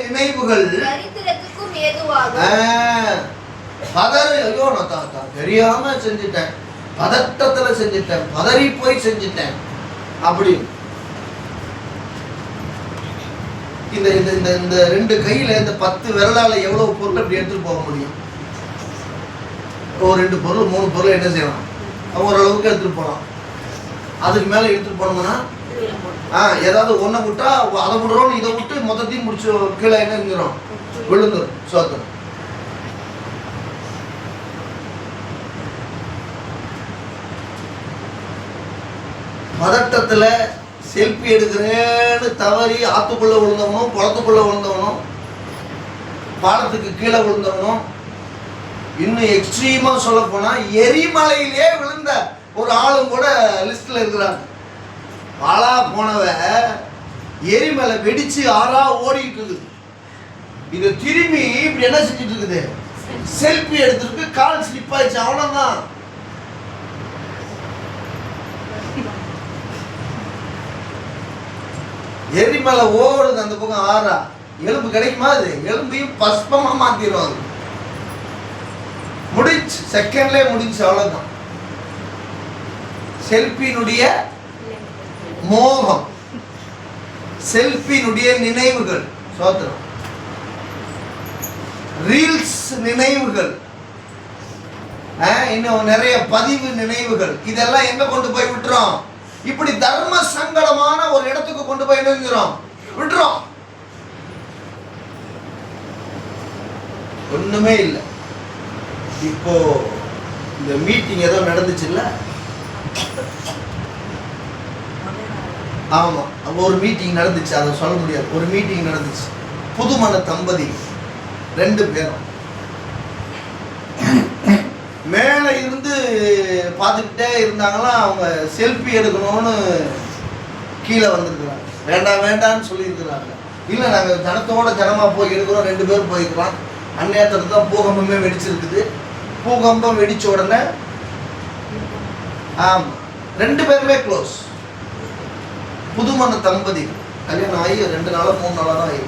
நினைவுகள் ஐயோ நான் தெரியாம செஞ்சுட்டேன், பதட்டத்துல செஞ்சுட்டேன், பதறி போய் செஞ்சுட்டேன் அப்படி. இந்த இந்த இந்த 2 கையில இந்த 10 விரலால எவ்வளவு பொருள் அப்படி எடுத்துட்டு போக முடியும்? ஒரு 2 பொருள் 3 பொருள் என்ன செய்யலாம், ஓரளவுக்கு எடுத்துட்டு போகலாம். அதுக்கு மேல எடுத்துட்டு போனோம்னா ஏதாவது ஒன்றை விட்டா அதை விடுறோம், இதை விட்டு மொத்தத்தையும் முடிச்சு கீழே என்ன இருந்துடும், விழுந்துடும். சோத்திரம். பதட்டத்துல செல்ஃபி எடுக்கிறேன்னு தவறி ஆத்துக்குள்ள விழுந்தவனும், குளத்துக்குள்ள விழுந்தவனும், பாலத்துக்கு கீழே விழுந்தவனும், இன்னும் எக்ஸ்ட்ரீமா சொல்ல போனா எரிமலையிலே விழுந்த ஒரு ஆளும் கூட லிஸ்ட்ல இருக்கிறாங்க. பாலா போனவ எரிமலை வெடிச்சு ஆறா ஓடிட்டு இருக்குது. இதை திரும்பி இப்படி என்ன செஞ்சுட்டு இருக்குது, செல்ஃபி எடுத்துருக்கு, கால் ஸ்லிப் ஆயிடுச்சு, அவ்வளவுதான். எரிமலை ஓடுது அந்த பக்கம் ஆறா, எலும்பு கிடைக்குமா? அது எலும்பையும் பஸ்பமா மாத்திடுவாங்க. முடிச்சு செகண்ட்லேயே முடிச்சு, அவ்வளவுதான். செல்ஃபியினுடைய மோகம், செல்ஃபியினுடைய நினைவுகள், சோத்திரம், ரீல்ஸ் நினைவுகள், இன்னும் நிறைய பதிவு நினைவுகள், இதெல்லாம் எங்க கொண்டு போய் விட்டுறோம்? இப்படி தர்ம சங்கடமான ஒரு இடத்துக்கு கொண்டு போய் நிறுத்துறோம், விட்டுறோம். ஒண்ணுமே இல்லை. இப்போ இந்த மீட்டிங் ஏதோ நடந்துச்சு இல்ல? ஆமா, ஒரு மீட்டிங் நடந்துச்சு, அதை சொல்ல முடியாது. ஒரு மீட்டிங் நடந்துச்சு. புதுமண தம்பதி 2 பேரும் மேல இருந்து பார்த்துக்கிட்டே இருந்தாங்களா. அவங்க செல்ஃபி எடுக்கணும்னு கீழே வந்திருக்கிறாங்க. வேண்டாம் வேண்டாம்னு சொல்லியிருக்கிறாங்க. இல்லை, நாங்கள் ஜனத்தோட ஜனமா போய் எடுக்கிறோம். 2 பேரும் போய்க்கலாம். அந்நேரத்தில் தான் பூகம்பமே வெடிச்சிருக்குது. பூகம்பம் வெடிச்ச உடனே ஆமா 2 பேருமே க்ளோஸ். புதுமண தம்பதி கல்யாணம் ஆகி 2 நாளா 3 நாளா தான் ஆகி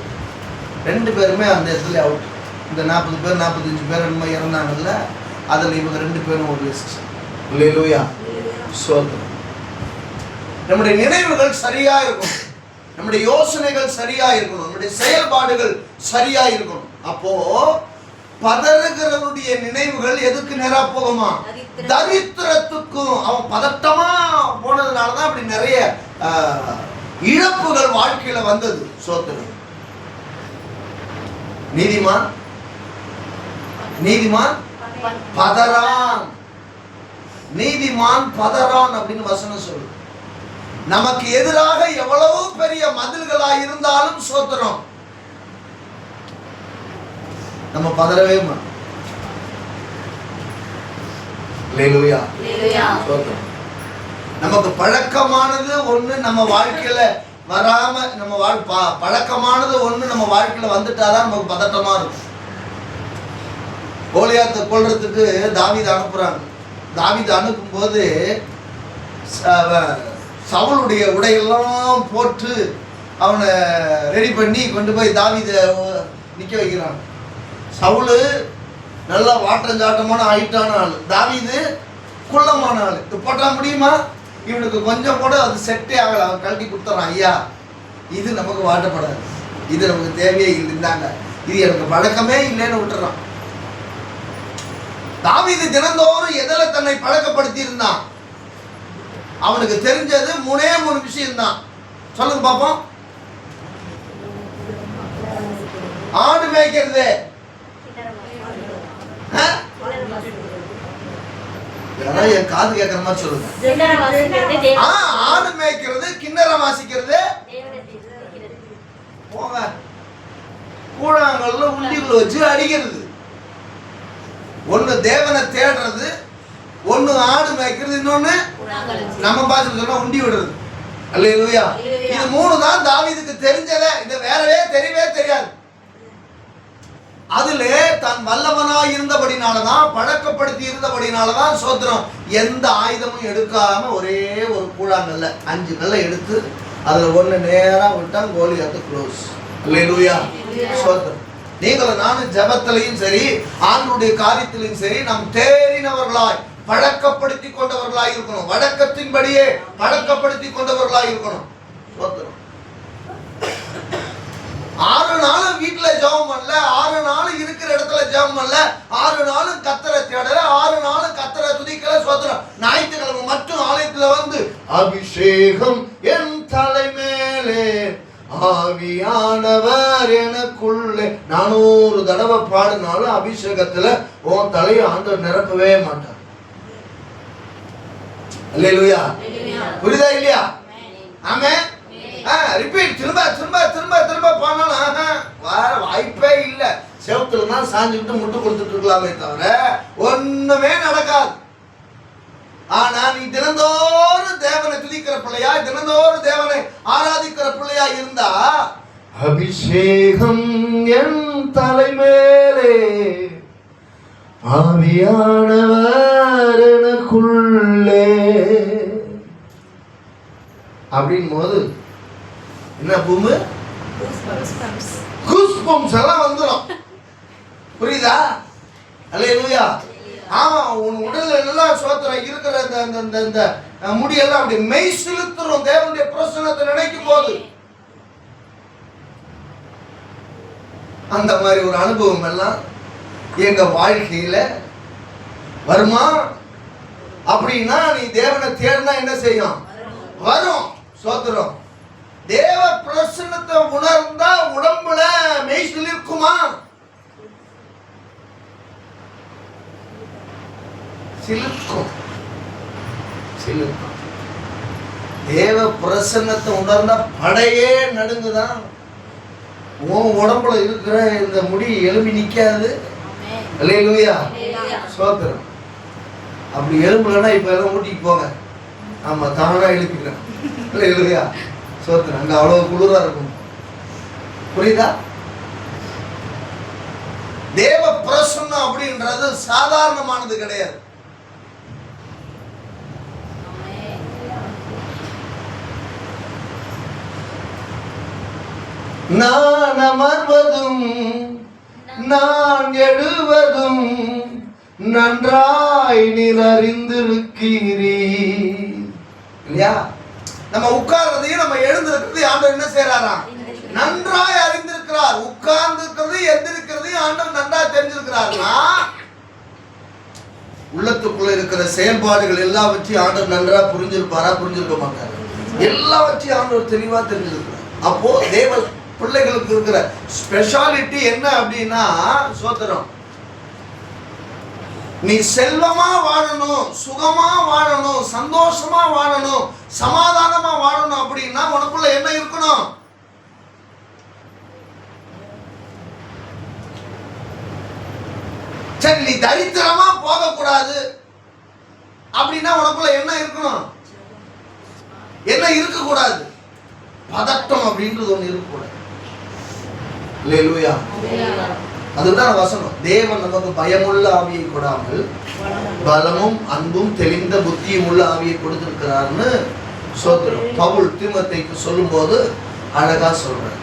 2 பேருமே அந்த இடத்துல அவுட். இந்த 40 பேர் 45 பேர் என்னமோ இறந்தாங்கல்ல, அதில் இவங்க 2 பேரும் ஒரு லிஸ்ட். அல்லேலூயா, ஸ்தோத்திரம். நம்முடைய நினைவுகள் சரியா இருக்கணும், நம்முடைய யோசனைகள் சரியா இருக்கணும், நம்முடைய செயல்பாடுகள் சரியா இருக்கணும். அப்போ பதறுகிறவனுடைய நினைவுகள் எதுக்கு நேரா போகுமா? தரித்திரத்துக்கும். அவன் பதட்டமா போனதுனாலதான் அப்படி நிறைய இழப்புகள் வாழ்க்கையில வந்தது. சோத்திரம். நீதிமான் நீதிமான் பதறான், நீதிமான் பதறான் அப்படின்னு வசனம் சொல்லு. நமக்கு எதிராக எவ்வளவு பெரிய மதில்களா இருந்தாலும் சோத்திரம், நம்ம பதறவே மாட்டோம். அல்லேலூயா, சோத்திரம். நமக்கு பழக்கமானது ஒண்ணு நம்ம வாழ்க்கையில வராம, நம்ம பழக்கமானது ஒண்ணு நம்ம வாழ்க்கையில வந்துட்டாதான் நமக்கு பதட்டமா இருக்கும். கோலியாத்தை கொல்றதுக்கு தாவீது அனுப்புறாங்க. தாவீது அனுப்பும் போது சவுளுடைய உடையெல்லாம் போட்டு அவனை ரெடி பண்ணி கொண்டு போய் தாவீதை நிக்க வைக்கிறாங்க. சவுளு நல்லா வாட்டஞ்சாட்டமான ஹைட்டான ஆள், தாவீது குள்ளமான ஆள். இது போட்டா முடியுமா? இவனுக்கு கொஞ்சம் கூட அது செட்டே ஆகலை. அவன் கழட்டி கொடுத்துறான். ஐயா, இது நமக்கு வாட்டப்படாது, இது நமக்கு தேவையே இல்லைந்தாங்க, இது எனக்கு பழக்கமே இல்லைன்னு விட்டுறான். தாவீது தினந்தோறும் எதில் தன்னை பழக்கப்படுத்தி இருந்தான்? அவனுக்கு தெரிஞ்சது 3 விஷயம் தான். சொல்லுங்க பாப்போம். ஆடு மேய்க்கிறது, என் காது கேட்கற மாதிரி சொல்லுங்க. ஆடு மேய்க்கிறது, கிண்ணறம் வாசிக்கிறது, போங்க கூழாங்கல்ல உண்டிகள் வச்சு அடிக்கிறது. ஒண்ணு தேவனை தேடுறது, ஒண்ணு ஆடு மேய்க்கிறது, இன்னொன்னு நம்ம பாத்து சொன்னா உண்டி விடுறது. அல்லேலூயா. இது 3 தான் தாவீதுக்கு தெரிஞ்சதே. இது வேறவே தெரியவே தெரியாது. அதுல தான் வல்லவனாய் இருந்தபடினாலதான், பழக்கப்படுத்தி இருந்தபடினாலதான் சோத்திரம், எந்த ஆயுதமும் எடுக்காம ஒரே ஒரு கூழாங்கல்ல 5 கல்லை எடுத்து அதுல ஒண்ணு நேரா விட்டா கோலியாத்து க்ளோஸ். அல்லேலூயா, சோத்திரம். நீங்களும் நானும் ஜெபத்திலையும் சரி, ஆண்டவருடைய காரியத்திலையும் சரி, நாம் தேறினவர்களாய் பழக்கப்படுத்தி கொண்டவர்களாய் இருக்கணும். வழக்கத்தின்படியே பழக்கப்படுத்தி கொண்டவர்களாய் இருக்கணும். சோத்திரம். 6 நாளும் வீட்டுல ஜெபம் பண்ணல, 6 நாளும் இருக்கிற இடத்துல ஜெபம் பண்ணல, 6 நாளும் கர்த்தரை தேடல, 6 நாளும் கர்த்தரை துதிக்கல, சோத்திரம். ஞாயிற்றுக்கிழமை மட்டும் ஆலயத்துல வந்து அபிஷேகம் என் தலைமேலே ஆவியானவர் எனக்குள்ளே 400 தடவை பாடினாலும் அபிஷேகத்துல உன் தலையை ஆண்டவர் நிரப்பவே மாட்டார். அல்லேலூயா. புரியுதா இல்லையா? ஆமென். ரிப்பீட். திரும்ப திரும்ப திரும்ப திரும்ப போனாலும் வர வாய்ப்பே இல்லை. செவத்துல தான் சாஞ்சுக்கிட்டு முட்டு கொடுத்துட்டு இருக்கலாமே தவிர ஒண்ணுமே நடக்காது. ஆனா நீ தினந்தோறும் தேவனை துதிக்கிற பிள்ளையா, தினந்தோறும் தேவனை ஆராதிக்கிற பிள்ளையா இருந்தா அபிஷேகம் என் தலைமேலே ஆவியானவர் எனக்குள்ளே அப்படின் போது என்ன பூமு கூஸ்பம்ஸ் எல்லாம் வந்துடும். புரியுதா? அல்லேலூயா. ஆமா, உன் உடல்ல எல்லாம் சோத்திரம் இருக்கிற இந்த முடியெல்லாம் அப்படி மெய் சிலுத்துரும் தேவனுடைய பிரசன்னத்தை நினைக்கும் போது. அந்த மாதிரி ஒரு அனுபவம் எல்லாம் எங்க வாழ்க்கையில வருமா? அப்படின்னா நீ தேவனை தேடினா என்ன செய்யும்? வரும். சோத்திரம். தேவ பிரசன்னத்தை உணர்ந்தா உடம்புல மெய் சிலிர்க்குமா? சிலிர்க்கும். சிலிர்க்கும். தேவ பிரசன்னத்தை உணர்ந்தா படையே நடுங்குதான். உன் உடம்புல இருக்கிற இந்த முடி எலும்பி நிக்காது. அல்லேலூயா. சோத்திரம். அப்படி எலும்புலன்னா இப்ப எல்லாம் ஊட்டிக்கு போங்க. ஆமா, தானா எழுப்பிக்கிறேன். அல்லேலூயா. சோத்திரம். அங்க அவ்வளவு குளிரா இருக்கும். புரியுதா? தேவ பிரசன்னம் அப்படின்றது சாதாரணமானது கிடையாது. நான் அமர்வதும் நான் எழுவதும் நன்றாய் நீர் அறிந்திருக்கிறீர். இல்லையா? நம்ம உட்கார்றதையும் நம்ம எழுந்திருக்கிறதையும் ஆண்டவர் என்ன செய்யறாராம்? நன்றாய் அறிந்திருக்கிறார். உட்கார்ந்து இருக்கிறது எந்திருக்கிறதையும் ஆண்டவர் நன்றாய் தெரிஞ்சிருக்கிறார்னா உள்ளத்துக்குள்ள இருக்கிற செயல்பாடுகள் எல்லாவற்றையும் ஆண்டவர் நன்றா புரிஞ்சிருப்பாரா? புரிஞ்சிருக்க மாட்டார். எல்லாவற்றையும் ஆண்டவர் தெளிவா தெரிஞ்சிருக்கிறார். அப்போ தேவ பிள்ளைகளுக்கு இருக்கிற ஸ்பெஷாலிட்டி என்ன அப்படின்னா சோத்திரம், நீ செல்வமா வாழணும், சுகமா வாழணும், சந்தோஷமா வாழணும், சமாதானமா வாழணும் அப்படின்னா உனக்குள்ள என்ன இருக்கணும்? சரி, நீ தரித்திரமா போக கூடாது அப்படின்னா உனக்குள்ள என்ன இருக்கணும்? என்ன இருக்க கூடாது? பதட்டம் அப்படின்றது ஒண்ணு இருக்கக்கூடாது. அல்லேலூயா. அதுதான் வசனம். தேவன் நமக்கு பயமுள்ள ஆவியை கொடாமல் பலமும் அன்பும் தெளிந்த புத்தியும் உள்ள ஆவியை கொடுத்திருக்கிறார்னு சோத்திரம் பவுல் தீமோத்தேயுக்கு சொல்லும் போது அழகா சொல்றார்.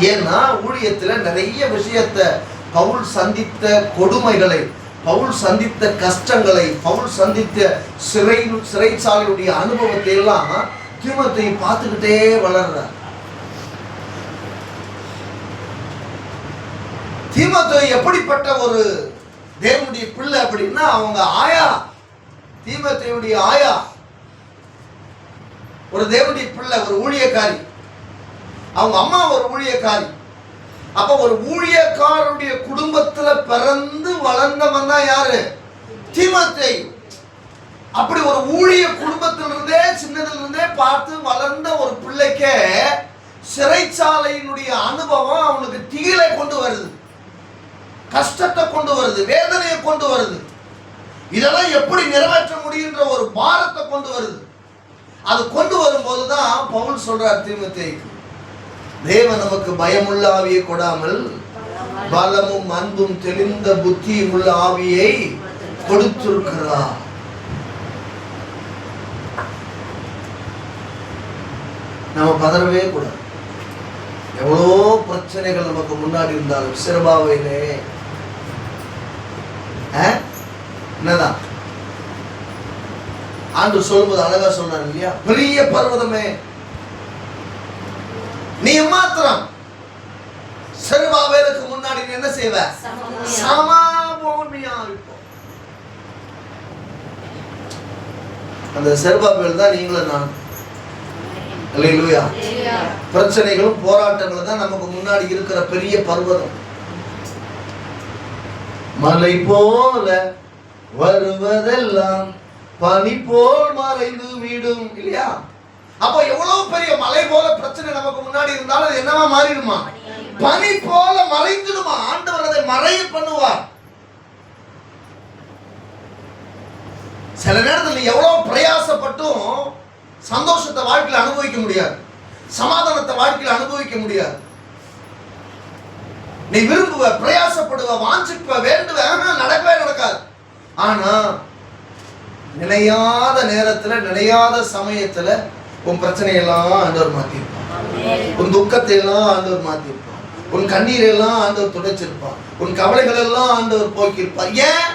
ஏன்னா ஊழியத்துல நிறைய விஷயத்தை பவுல் சந்தித்த கொடுமைகளை, பவுல் சந்தித்த கஷ்டங்களை, பவுல் சந்தித்த சிறைச்சாலையுடைய அனுபவத்தை எல்லாம் தீமோத்தேயு பார்த்துக்கிட்டே வளர்றார். தீமோத்தேயு எப்படிப்பட்ட ஒரு தேவனுடைய பிள்ளை அப்படின்னா, அவங்க ஆயா, தீமோத்தேயுடைய ஆயா ஒரு தேவனுடைய பிள்ளை, ஒரு ஊழியக்காரி. அவங்க அம்மா ஒரு ஊழியக்காரி. அப்ப ஒரு ஊழியக்காரருடைய குடும்பத்துல பிறந்து வளர்ந்தவன் தான் யாரு? தீமோத்தேயு. அப்படி ஒரு ஊழிய குடும்பத்திலிருந்தே சின்னதிலிருந்தே பார்த்து வளர்ந்த ஒரு பிள்ளைக்கே சிறைச்சாலையினுடைய அனுபவம் அவனுக்கு திகிலை கொண்டு வருது, கஷ்டத்தை கொண்டு வருது, வேதனையை கொண்டு வருது. இதெல்லாம் எப்படி நிறைவேற்ற முடியுன்ற ஒரு பாரத்தை கொண்டு வருது. அது கொண்டு வரும்போதுதான் பவுல் சொல்றார் தீமோத்தேயுக்கு, தேவன் நமக்கு பயமுள்ள ஆவியை கொடாமல் பலமும் அன்பும் தெளிந்த புத்தியும் உள்ள ஆவியை கொடுத்திருக்கிறார். நம்ம பதறவே கூடாது. எவ்வளோ பிரச்சனைகள் நமக்கு முன்னாடி இருந்தாலும் சிறுபாவையிலே என்னதான் ஆண்டு சொல்லும்போது அழகா சொன்னார் இல்லையா? பெரிய பர்வதமே நீ மாத்திரம் செருபாபேலுக்கு முன்னாடி நீ என்ன செய்வ? சமபூமியா இருப்போம். அந்த செருபாபேல் தான் நீங்களும் நான். அல்லேலூயா. பிரச்சனைகளும் போராட்டங்களும் தான் நமக்கு முன்னாடி இருக்கிற பெரிய பர்வதம். மலை போல வருவதெல்லாம் பனி போல் மறைந்து விடும் இல்லையா? அப்போ எவ்வளவு பெரிய மலை போல பிரச்சனை நமக்கு முன்னாடி இருந்தாலும் அது என்னவா மாறிடுமா? பனி போல மறைந்துடுமா. ஆண்டவர் அதை மறைய பண்ணுவார். சில நேரத்தில் எவ்வளவு பிரயாசப்பட்டும் சந்தோஷத்தை வாழ்க்கையில் அனுபவிக்க முடியாது, சமாதானத்தை வாழ்க்கையில் அனுபவிக்க முடியாது. நீ விரும்புவ, பிரயாசப்படுவ, வாஞ்சிப்ப, வேண்டுவ, நடக்கவே நடக்காது. ஆனா நினையாத நேரத்துல, நினையாத சமயத்துல உன் பிரச்சனையெல்லாம் ஆண்டவர் மாத்திருப்பான். உன் துக்கத்தை எல்லாம் ஆண்டவர் மாத்திருப்பான். உன் கண்ணீரெல்லாம் ஆண்டவர் துடைச்சிருப்பான். உன் கவலைகள் எல்லாம் ஆண்டவர் போக்கியிருப்பார். ஏன்?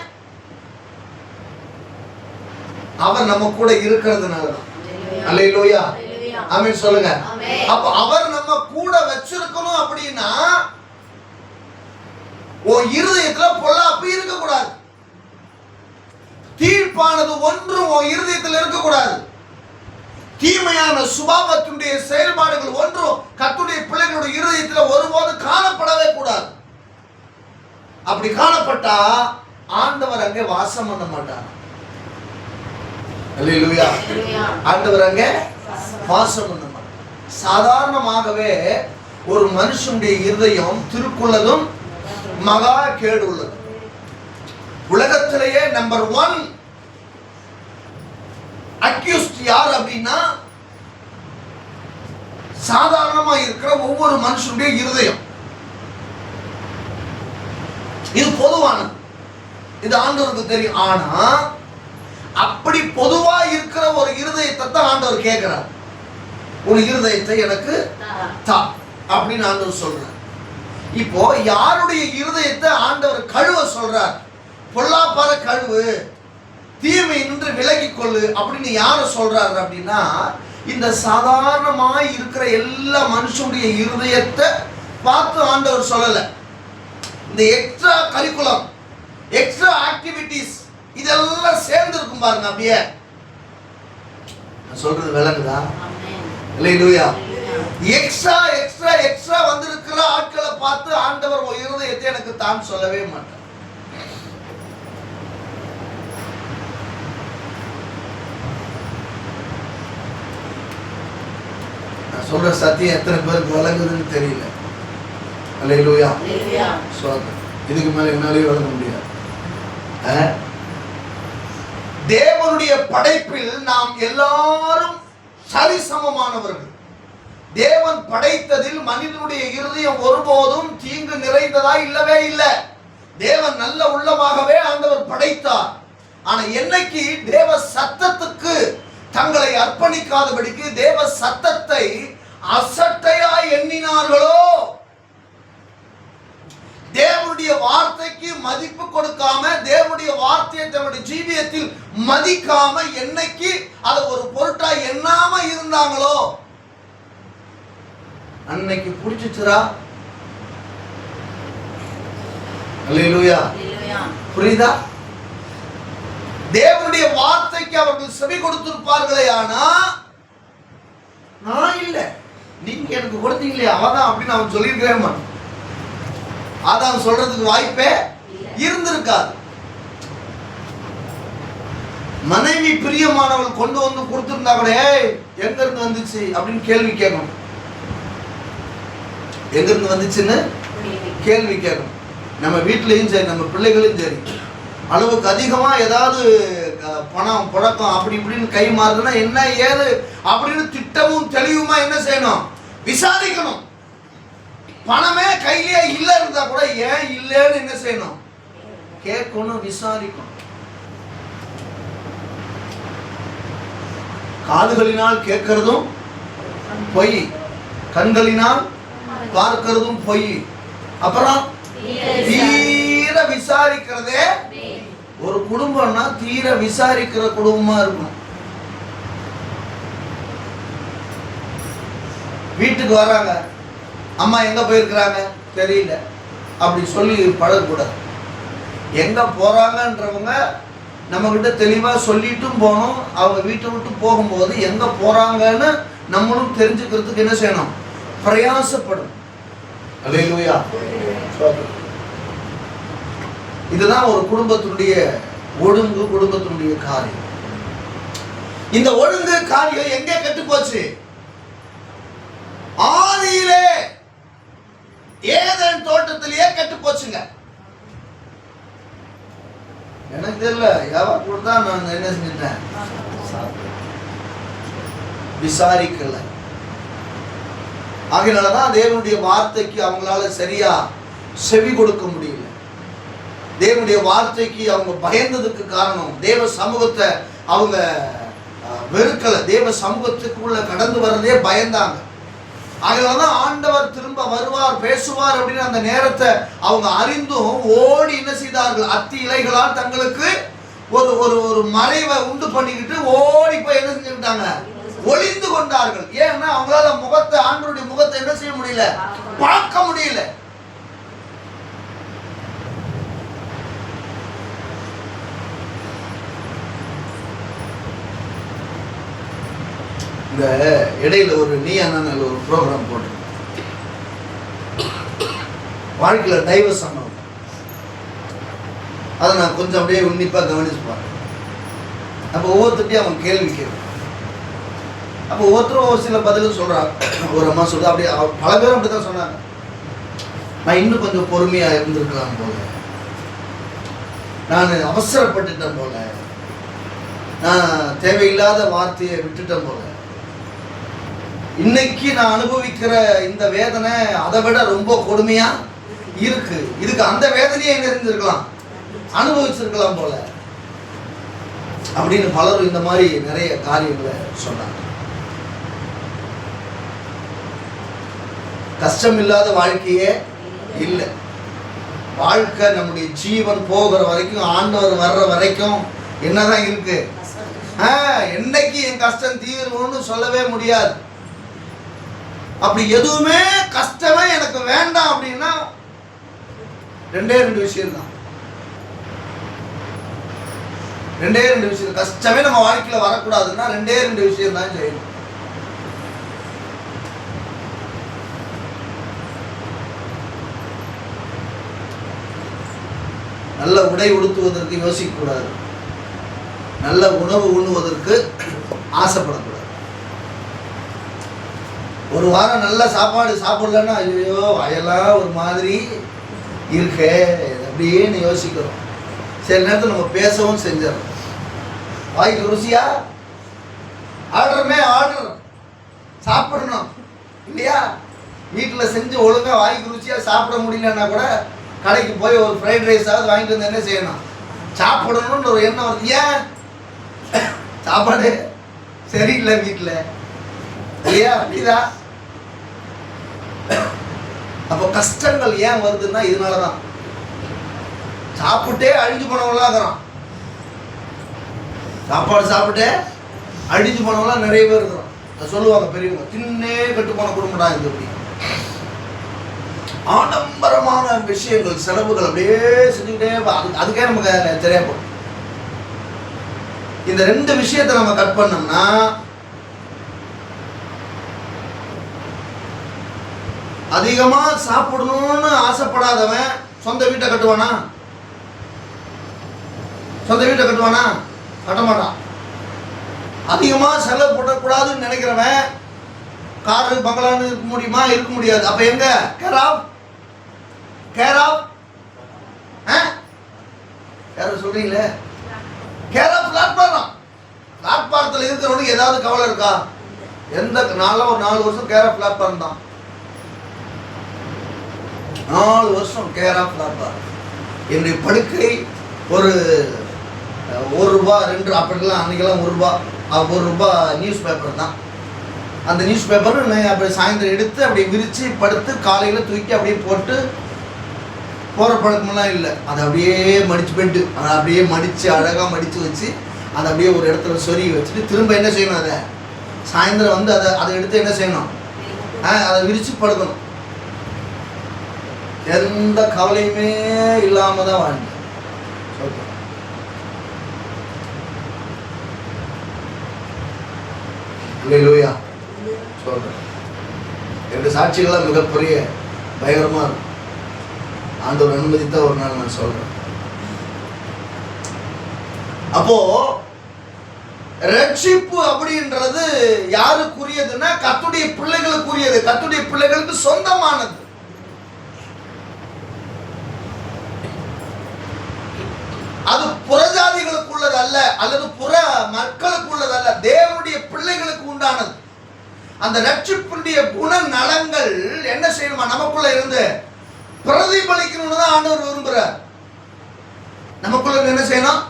அவர் நம்ம கூட இருக்கிறதுனாலதான். அல்லேலூயா. ஆமென் சொல்லுங்க. அப்ப அவர் நம்ம கூட வச்சிருக்கணும் அப்படின்னா உன் இருதயத்துல பொல்லாப்பு இருக்க கூடாது. தீர்ப்பானது ஒன்றும் உன் இருதயத்தில் இருக்க கூடாது. தீமையான சுபாவத்தினுடைய செயல்பாடுகள் ஒன்றும் கர்த்தருடைய பிள்ளைகளுடைய இருதயத்தில் ஒருபோது காணப்படவே கூடாது. அப்படி காணப்பட்டா ஆண்டவர் அங்கே வாசம் பண்ண மாட்டார். அல்லேலூயா. ஆண்டவர் அங்கே வாசம் பண்ண மாட்டார். சாதாரணமாகவே ஒரு மனுஷனுடைய இருதயம் திருக்குள்ளதும் மகா கேடு உள்ளது. உலகத்திலேயே நம்பர் 1 அக்யூஸ்ட் யார் அப்படின்னா சாதாரணமா இருக்கிற ஒவ்வொரு மனுஷனுடைய இருதயம். இது பொதுவானது, இது ஆண்டவருக்கு தெரியும். ஆனா அப்படி பொதுவா இருக்கிற ஒரு இருதயத்தை தான் ஆண்டவர் கேட்கிறார். ஒரு இருதயத்தை எனக்கு தா அப்படின்னு ஆண்டவர் சொல்றார். இப்போ யாருடைய இருதயத்தை ஆண்டவர் கழுவ சொல்றார்? பொல்லாப்பார கழுவு, தீமை நின்று விலகி கொள்ளு அப்படின்னு யார சொல்றாரு அப்படின்னா இந்த சாதாரணமாய் இருக்கிற எல்லா மனுஷனுடைய இருதயத்தை பார்த்து ஆண்டவர் சொல்லல. இந்த எக்ஸ்ட்ரா கரிக்குலம், எக்ஸ்ட்ரா ஆக்டிவிட்டிஸ் இதெல்லாம் சேர்ந்து இருக்கும் பாருங்க. அப்படியே நான் சொல்றது விளங்குதா? அல்லேலூயா. எக்ஸ்ட்ரா எக்ஸ்ட்ரா எக்ஸ்ட்ரா வந்திருக்கிற ஆட்களை பார்த்து ஆண்டவர் ஒரு இருதயத்தை எனக்கு தான் சொல்லவே மாட்டார். நான் சொல்ற சத்தியம் எத்தனை பேருக்கு விளங்குதுன்னு தெரியல. அல்லேலூயா. இதுக்கு மேல என்னாலே விளங்க முடியாது. தேவனுடைய படைப்பில் நாம் எல்லாரும் சரிசமமானவர்கள். தேவன் படைத்ததில் மனிதனுடைய இருதயம் ஒருபோதும் தீங்கு நிறைந்ததா இல்லவே இல்லை. தேவன் நல்ல உள்ளமாகவே ஆண்டவர் படைத்தார். ஆனா என்னைக்கு தேவ சத்தத்துக்கு தங்களை அர்ப்பணிக்காதபடிக்கு தேவ சத்தத்தை அசட்டையாய் எண்ணினார்களோ, தேவனுடைய வார்த்தைக்கு மதிப்பு கொடுக்காம, தேவனுடைய வார்த்தையை தன்னுடைய ஜீவியத்தில் மதிக்காம, என்னைக்கு அதை ஒரு பொருட்டா எண்ணாம இருந்தாங்களோ அன்னைக்கு புடிச்சுச்சுரா. அல்லேலூயா. புரியுதா? தேவனுடைய வார்த்தைக்கு அவர்கள் செவி கொடுத்திருப்பார்களே. ஆனா நான் இல்ல, நீங்க எனக்கு கொடுத்தீங்களே அவதான் அப்படின்னு அவன் சொல்லியிருக்கிறேன். அதான் சொல்றதுக்கு வாய்ப்பே இருந்திருக்காது. மனைவி பிரியமானவள் கொண்டு வந்து கொடுத்திருந்தா கூட எங்க இருந்து வந்துச்சு அப்படின்னு கேள்வி கேட்கணும். எங்க இருந்து வந்துச்சுன்னு கேள்வி கேட்கணும். நம்ம வீட்லயும் சரி, நம்ம பிள்ளைகளும் சரி, அளவுக்கு அதிகமா ஏதாவது பணம் புழக்கம் அப்படி இப்படின்னு கை மாறுதுன்னா என்ன ஏது அப்படின்னு திட்டமும் தெளிவுமா என்ன செய்யணும்? விசாரிக்கணும். பணமே கையிலே இல்ல இருந்தா கூட ஏன் இல்லைன்னு என்ன செய்யணும்? கேட்கணும், விசாரிக்கணும். காதுகளினால் கேட்கறதும் பொய், கண்களினால் பார்க்கிறதும் பொய். அப்புறம் தீர விசாரிக்கிறதே ஒரு குடும்பம்னா தீர விசாரிக்கிற குடும்பமா இருக்கும். வீட்டுக்கு வராங்க, அம்மா எங்க போயிருக்கிறாங்க தெரியல அப்படி சொல்லி பழகக்கூடாது. எங்க போறாங்கன்றவங்க நம்மக்கிட்ட தெளிவாக சொல்லிட்டும் போகணும். அவங்க வீட்டை விட்டு போகும்போது எங்கே போகிறாங்கன்னு நம்மளும் தெரிஞ்சுக்கிறதுக்கு என்ன செய்யணும்? பிரயாசப்படும். அல்லேலூயா. இதுதான் ஒரு குடும்பத்தினுடைய ஒழுங்கு, குடும்பத்தினுடைய காரியம். இந்த ஒழுங்கு காரியம் எங்கே கெட்டு போச்சு? ஆதியிலே ஏதேன் தோட்டத்திலேயே கெட்டு போச்சுங்க. எனக்கு தெரியல, யாவா கொடுத்தா நான் என்ன செஞ்சிட்டேன்? விசாரிக்கல. ஆகையினாலதான் தேவனுடைய வார்த்தைக்கு அவங்களால சரியா செவி கொடுக்க முடியல. தேவனுடைய வார்த்தைக்கு அவங்க பயந்ததுக்கு காரணம், தேவ சமூகத்தை அவங்க வெறுக்கல. தேவ சமூகத்துக்குள்ள கடந்து வர்றதே பயந்தாங்க. அதனாலதான் ஆண்டவர் திரும்ப வருவார், பேசுவார் அப்படின்னு அந்த நேரத்தை அவங்க அறிந்தும் ஓடி என்ன செய்தார்கள்? அத்தி இலைகளால் தங்களுக்கு ஒரு ஒரு ஒரு மறைவை உண்டு பண்ணிக்கிட்டு ஓடி போய் என்ன செஞ்சுக்கிட்டாங்க? ஒளிந்து கொண்டார்கள். ஏன்னா அவங்களால முகத்தை, ஆண்டவருடைய முகத்தை என்ன செய்ய முடியல? பார்க்க முடியல. இந்த இடையில ஒரு நீயான ஒரு ப்ரோக்ராம் போட்டு வாழ்க்கையில் டைவர்ஸ் ஆனவங்க, அதை நான் கொஞ்சம் அப்படியே உன்னிப்பாக கவனிச்சு பார்த்தேன். அப்போ ஒவ்வொருத்தையும் அவன் கேள்வி கேட்கும். அப்போ ஒவ்வொருத்தரும் ஒரு சில பதிலும் சொல்கிறாங்க. ஒரு அம்மா சொல்லுது, அப்படியே பல பேரும் அப்படி தான் சொன்னாங்க, நான் இன்னும் கொஞ்சம் பொறுமையாக இருந்திருக்கலாம் போல, நான் அவசரப்பட்டுட்டேன் போல, நான் தேவையில்லாத வார்த்தையை விட்டுட்டேன் போல, இன்னைக்கு நான் அனுபவிக்கிற இந்த வேதனை அதை விட ரொம்ப கொடுமையா இருக்கு, இதுக்கு அந்த வேதனையை என்ன செஞ்சிருக்கலாம்? அனுபவிச்சிருக்கலாம் போல அப்படின்னு பலரும் இந்த மாதிரி நிறைய காரியங்களை சொன்னாங்க. கஷ்டம் இல்லாத வாழ்க்கையே இல்லை. வாழ்க்கை நம்முடைய ஜீவன் போகிற வரைக்கும், ஆண்டவர் வர்ற வரைக்கும் என்னதான் இருக்கு? என்னைக்கு என் கஷ்டம் தீரும்னு சொல்லவே முடியாது. அப்படி எதுவுமே கஷ்டமே எனக்கு வேண்டாம் அப்படின்னா ரெண்டே ரெண்டு விஷயம் தான். ரெண்டே ரெண்டு விஷயம். கஷ்டமே நம்ம வாழ்க்கையில வரக்கூடாதுன்னா ரெண்டே ரெண்டு விஷயம் தான் செய்யணும். நல்ல உடை உடுத்துவதற்கு யோசிக்க கூடாது, நல்ல உணவு உண்ணுவதற்கு ஆசைப்படக்கூடாது. ஒரு வாரம் நல்ல சாப்பாடு சாப்பிடலன்னா ஐயோ வயலாம் ஒரு மாதிரி இருக்கே அப்படின்னு யோசிக்கிறோம். சில நேரத்தில் நம்ம பேசவும் செஞ்சிடறோம். வாய்க்கு ருசியா ஆர்டர் சாப்பிடணும் இல்லையா? வீட்டில் செஞ்சு ஒழுங்காக வாய்க்கு ருசியாக சாப்பிட முடியலன்னா கூட கடைக்கு போய் ஒரு ஃப்ரைட் ரைஸாவது வாங்கிட்டு வந்து என்ன செய்யணும்? சாப்பிடணும்னு ஒரு எண்ணம் வருது. ஏன்? சாப்பாடு சரியில்லை வீட்டில் இல்லையா? அப்படிதா? அப்போ கஷ்டங்கள் ஏன் வருதுன்னா இதனாலதான். சாப்பிட்டே அழிஞ்சு போனவங்களாம் இருக்கிறான். சாப்பாடு சாப்பிட்டே அழிஞ்சு போனவங்களாம் நிறைய பேர் இருக்கிறோம். சொல்லுவாங்க பெரியவங்க, தின்னே கட்டு போன குடும்பம்டா இது. அப்படி ஆடம்பரமான விஷயங்கள், செலவுகள் அப்படியே செஞ்சுக்கிட்டே அதுக்கே நமக்கு சரியா போகும். இந்த ரெண்டு விஷயத்தை நம்ம கட் பண்ணோம்னா அதிகமா சாப்பிடணும்னு ஆசைப்படாதவன் சொந்த வீட்டை கட்டுவானா? சொந்த வீட்டை கட்டுவானா? கட்ட மாட்டான். அதிகமா செலவு போடக்கூடாதுன்னு நினைக்கிறவன் காரு பங்களான்னு இருக்க முடியுமா? இருக்க முடியாது. அப்ப எங்க கேர் ஆஃப் யாரும் சொல்றீங்களே, கேர் ஆஃப் பிளாட்பாரம். பிளாட்பாரத்தில் இருக்கிறவனுக்கு ஏதாவது கவலை இருக்கா? எந்த நாளும் ஒரு 4 வருஷம் கேர் ஆஃப் பிளாட்பாரம் தான். 4 வருஷம் கேர் ஆஃப் பிளாட்பாரம். என்னுடைய படுக்கை ஒரு ₹1 2 அப்படிலாம் அன்றைக்கெல்லாம் ₹1 நியூஸ் பேப்பர் தான். அந்த நியூஸ் பேப்பர் நான் அப்படி சாயந்தரம் எடுத்து அப்படியே விரித்து படுத்து காலையில் தூக்கி அப்படியே போட்டு போகிற பழக்கமெல்லாம் இல்லை. அதை அப்படியே மடித்து பெட்டு அதை அப்படியே மடித்து அழகாக மடித்து வச்சு அதை அப்படியே ஒரு இடத்துல சொருகி வச்சுட்டு திரும்ப என்ன செய்யணும்? அதை சாயந்தரம் வந்து அதை எடுத்து என்ன செய்யணும்? அதை விரித்து படுக்கணும். எந்த கவலையுமே இல்லாமல் தான் வாழ்ந்தேன். அல்லேலூயா சொல்றேன். 2 சாட்சிகள்லாம் மிகப்பெரிய பயங்கரமா இருக்கும். ஆண்டவர் அனுமதித்த ஒரு நாள் நான் சொல்றேன். அப்போ ரட்சிப்பு அப்படின்றது யாருக்குரியதுன்னா கர்த்தருடைய பிள்ளைகளுக்குரியது, கர்த்தருடைய பிள்ளைகளுக்கு சொந்தமானது. அது புறஜாதிகளுக்கு உள்ளது அல்ல, அல்லது புற மக்களுக்கு உள்ளது அல்ல, தேவனுடைய பிள்ளைகளுக்கு உண்டானது. அந்த ரட்சிப்புடைய குணநலங்கள் என்ன செய்யணுமா, நமக்குள்ள இருந்து பிரதிபலிக்கணும்னு தான் ஆண்டவர் விரும்புறார். நமக்குள்ள என்ன செய்யணும்,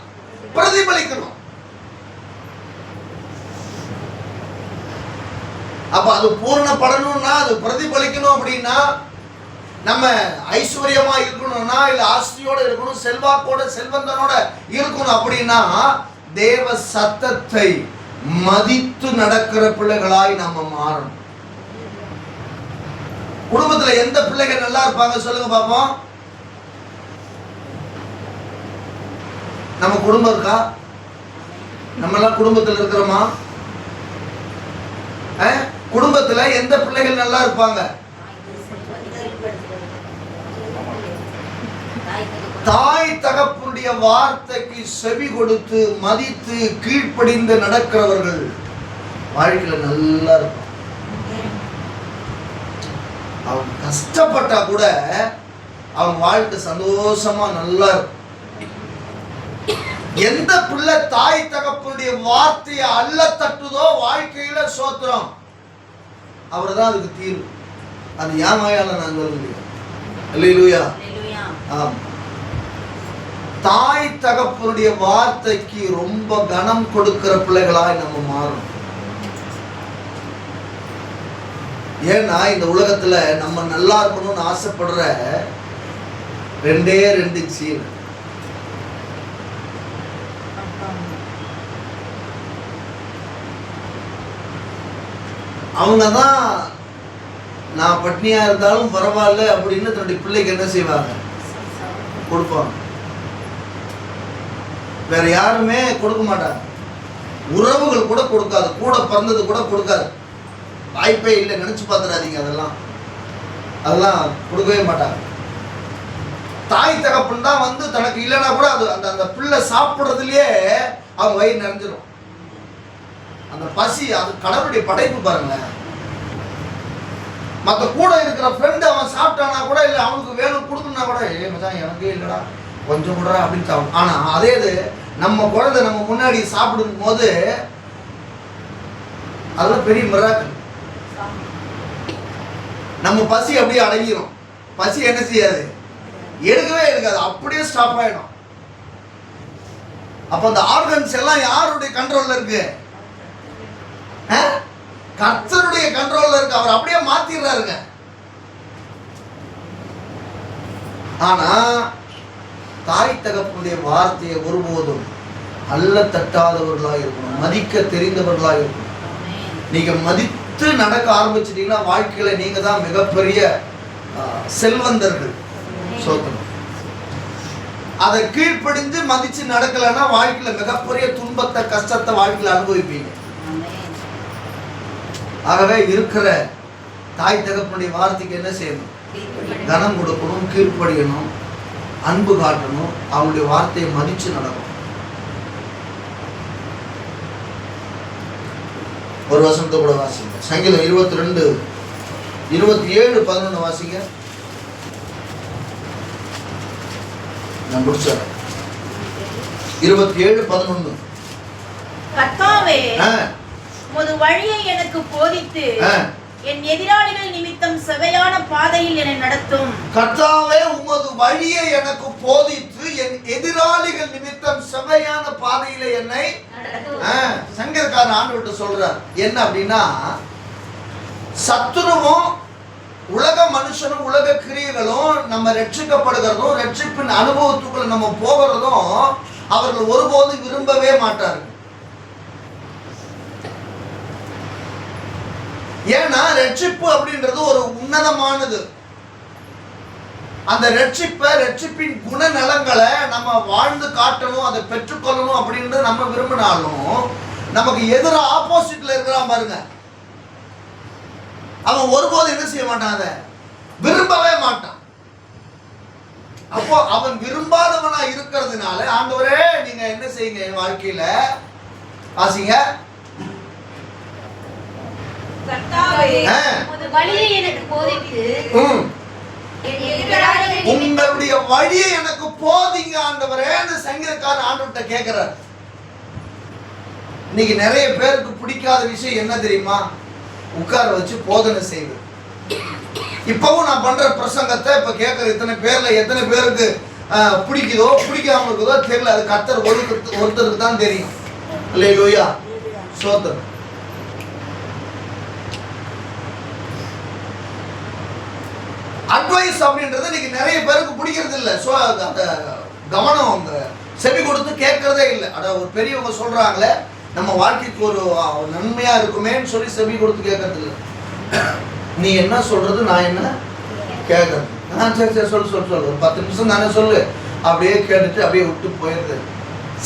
பிரதிபலிக்கணும். அப்ப அது பூர்ணப்படணும்னா, அது பிரதிபலிக்கணும் அப்படின்னா, நம்ம ஐஸ்வர்யமா இருக்கணும்னா, இல்ல ஆஸ்தியோட இருக்கணும், செல்வாக்கோட செல்வந்தனோட இருக்கணும் அப்படின்னா, தேவ சத்தத்தை மதித்து நடக்கிற பிள்ளைகளாய் நம்ம மாறணும். குடும்பத்துல எந்த பிள்ளைகள் நல்லா இருப்பாங்க சொல்லுங்க பாப்போம். நம்ம குடும்பம் இருக்கா? நம்ம எல்லாம் குடும்பத்தில் இருக்கிறோமா? குடும்பத்துல எந்த பிள்ளைகள் நல்லா இருப்பாங்க? தாய் தகப்பனுடைய வார்த்தைக்கு செவி கொடுத்து மதித்து கீழ்ப்படிந்து நடக்கிறவர்கள் வாழ்க்கையில நல்லா இருக்கும். அவன் கஷ்டப்பட்டா கூட அவன் வாழ்க்கை சந்தோஷமா நல்லா இருக்கும். எந்த பிள்ளை தாய் தகப்பனுடைய வார்த்தையை அல்ல தட்டுதோ வாழ்க்கையில சோத்திரம், அவர் தான் அதுக்கு தீர்வு. அது ஏன் வாயால நான் சொல்ல முடியும். அல்லேலூயா. ஆம். தாய் தகப்பனுடைய வார்த்தைக்கு ரொம்ப கனம் கொடுக்கிற பிள்ளைகளாய் நம்ம மாறணும். ஏன்னா இந்த உலகத்துல நம்ம நல்லா இருக்கணும்னு ஆசைப்படுற 2 ஜீவன். அவங்க தான் நான் பட்னியா இருந்தாலும் பரவாயில்ல அப்படின்னு தன்னுடைய பிள்ளைக்கு என்ன செய்வாங்க, கொடுப்பாங்க. வேற யாருமே கொடுக்க மாட்டாங்க. உறவுகள் கூட கொடுக்காது, கூட பிறந்தது கூட கொடுக்காது. வாய்ப்பே இல்லை, நினைச்சு பார்த்துடாதீங்க. அதெல்லாம் கொடுக்கவே மாட்டாங்க. தாய் தகப்பன் தான் வந்து தனக்கு இல்லைன்னா கூட அது அந்த பிள்ளை சாப்பிட்றதுலயே அவங்க வயிறு நிறைஞ்சிடும். அந்த பசி, அது கடவுளுடைய படைப்பு பாருங்க. மற்ற கூட இருக்கிற ஃப்ரெண்டு அவன் சாப்பிட்டானா கூட, இல்லை அவனுக்கு வேணும் கொடுக்கணும்னா கூட, மச்சான் எனக்கே இல்லைடா கொஞ்சம் கூட அப்படின்னு சாப்பிடும். ஆனா அதே இது நம்ம குழந்தை நம்ம முன்னாடி சாப்பிடும் போது அதெல்லாம் பெரிய மிராக்கிள். நம்ம பசி அப்படியே அடங்கிடும். பசி என்ன செய்யாது, எடுக்கவே எடுக்காது, அப்படியே ஸ்டாப் ஆயிடும். அப்ப அந்த ஆர்கன்ஸ் எல்லாம் யாருடைய கண்ட்ரோல்ல இருக்கு? கர்த்தருடைய கண்ட்ரோல்ல இருக்கு. அவர் அப்படியே மாத்திடுறாருங்க. ஆனா தாய் தகப்பனுடைய வார்த்தையை ஒருபோதும் அல்ல தட்டாதவர்களாக இருக்கணும், மதிக்க தெரிந்தவர்களாக இருக்கணும். நீங்க மதித்து நடக்க ஆரம்பிச்சிட்டீங்கன்னா வாழ்க்கையில நீங்க தான் மிகப்பெரிய செல்வந்தர்கள். சோதனம். அதை கீழ்ப்படிஞ்சு மதிச்சு நடக்கலன்னா வாழ்க்கையில மிகப்பெரிய துன்பத்தை கஷ்டத்தை வாழ்க்கையில அனுபவிப்பீங்க. ஆகவே இருக்கிற தாய் தகப்பனுடைய வார்த்தைக்கு என்ன செய்யணும், கனம் கொடுக்கணும், கீழ்ப்படியணும், அன்பு காட்டணும், அவங்களுடைய வார்த்தையை மதிச்சு நடக்கணும். ஒரு வசனத்தை கூட வாசிங்க. சங்கீதம் 22 27 11 வாசிங்க. நான் முடிச்சேன். 27 11. கர்த்தாவே உமது வழியை எனக்கு போதித்து என் எதிராளிகள் நிமித்தம் செவையான பாதையில் என்னை நடத்தும். கர்த்தாவே உமது வழியை எனக்கு போதித்து என் எதிராளிகள் நிமித்தம் செவையான பாதையில என்னை சங்கீதக்காரன் ஆண்டவர்கிட்ட சொல்றார். என்ன அப்படின்னா, சத்துருவும் உலக மனுஷனும் உலக கிரியைகளும் நம்ம ரட்சிக்கப்படுகிறதும் ரட்சிப்பின் அனுபவத்துக்குள்ள நம்ம போகிறதும் அவர்கள் ஒருபோதும் விரும்பவே மாட்டார்கள். ஏன்னா ரட்சிப்பு அப்படின்றது ஒரு உன்னதமானது. அந்த ரட்சிப்பின் குணநலங்களை நம்ம வாழ்ந்து காட்டணும், அதை பெற்றுக்கொள்ளணும் அப்படின்றது நம்ம விரும்பினாலும் நமக்கு எதிராக ஆப்போசிட்ல இருக்கிறான் பாருங்க, அவன் ஒருபோதும் என்ன செய்ய மாட்டான், அதை விரும்பவே மாட்டான். அப்போ அவன் விரும்பாதவனா இருக்கிறதுனால ஆண்டவரே நீங்க என்ன செய்யுங்க என் வாழ்க்கையில ஆசிங்க, உங்களுடைய வழியை எனக்கு போதிங்க ஆண்டவரே. அந்த சங்கீதக்காரன் ஆண்டவர்கிட்ட கேட்கிறார். இன்னைக்கு நிறைய பேருக்கு பிடிக்காத விஷயம் என்ன தெரியுமா? உட்கார வச்சு போதனை செய்வது. இப்பவும் நான் பண்ற பிரசங்கத்தை இப்ப கேட்கிற இத்தனை பேர்ல எத்தனை பேருக்கு பிடிக்குதோ பிடிக்காம இருக்குதோ தெரியல. அது கர்த்தர் ஒருத்தருக்கு தான் தெரியும். அல்லேலூயா, ஸ்தோத்திரம். அட்வைஸ் அப்படின்றது இன்னைக்கு நிறைய பேருக்கு பிடிக்கிறது இல்லை. ஸோ அந்த கவனம் அந்த செவி கொடுத்து கேட்கறதே இல்லை. ஒரு பெரியவங்க சொல்றாங்களே நம்ம வாழ்க்கைக்கு ஒரு நன்மையா இருக்குமேன்னு சொல்லி செவி கொடுத்து கேட்கறது இல்லை. நீ என்ன சொல்றது, நான் என்ன கேட்கறது. சரி சரி சொல்லு ஒரு 10 நிமிஷம் தானே சொல்லு, அப்படியே கேட்டுட்டு அப்படியே விட்டு போயிடுது.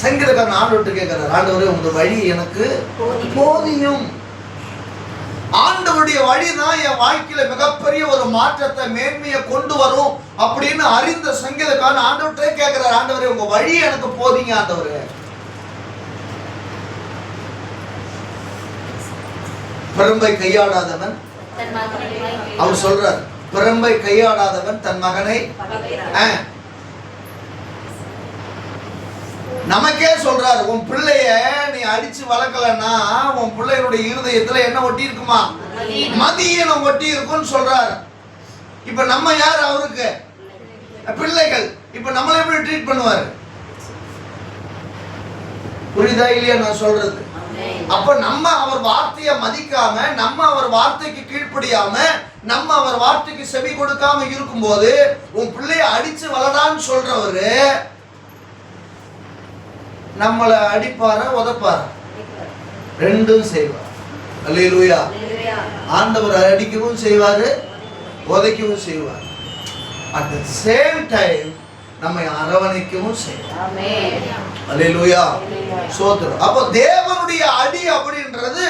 சங்கீதக்காரன் ஆண்டவர்கிட்ட கேட்கிறார், ஆண்டவரே உங்க வழி எனக்கு போதியும். ஆண்டவருடைய வழிதான் என் வாழ்க்கையில மிகப்பெரிய ஒரு மாற்றத்தை மேன்மையை கொண்டு வரும் அப்படின்னு அறிந்த சங்கீதக்காரன் ஆண்டவர்கிட்ட கேட்கிறார், ஆண்டவரே உங்க வழி எனக்கு போதிங்க ஆண்டவரே. பிரம்பை கையாடாதவன், அவர் சொல்றார், பிரம்பை கையாடாதவன் தன் மகனை, நமக்கே சொல்றாரு, உன் பிள்ளைய நீ அடிச்சு வளர்க்கலன்னா உன் பிள்ளைகளுடைய இருதயத்துல என்ன ஒட்டி இருக்குமா, மதியனம் ஒட்டி இருக்கும்னு சொல்றாரு. இப்ப நம்ம யார் அவருக்கு? பிள்ளைகள். இப்ப நம்மள எப்படி ட்ரீட் பண்ணுவாரு? புரியுதா இல்லையா நான் சொல்றது? அப்ப நம்ம அவர் வார்த்தையை மதிக்காம, நம்ம அவர் வார்த்தைக்கு கீழ்ப்படியாம, நம்ம அவர் வார்த்தைக்கு செவி கொடுக்காம இருக்கும்போது உன் பிள்ளைய அடிச்சு வளரான்னு சொல்றவரு நம்மளை அடிப்பார உதப்பார ரெண்டும் செய்வார். அல்லேலூயா. ஆண்டவர் அடிக்கவும் செய்வாரு, உதைக்கவும் செய்வார். அட் தி சேம் டைம் நம்மை அரவணைக்கவும் செய்வார். அல்லேலூயா, ஸ்தோத்திரம். அப்போ தேவனுடைய அடி அப்படின்றது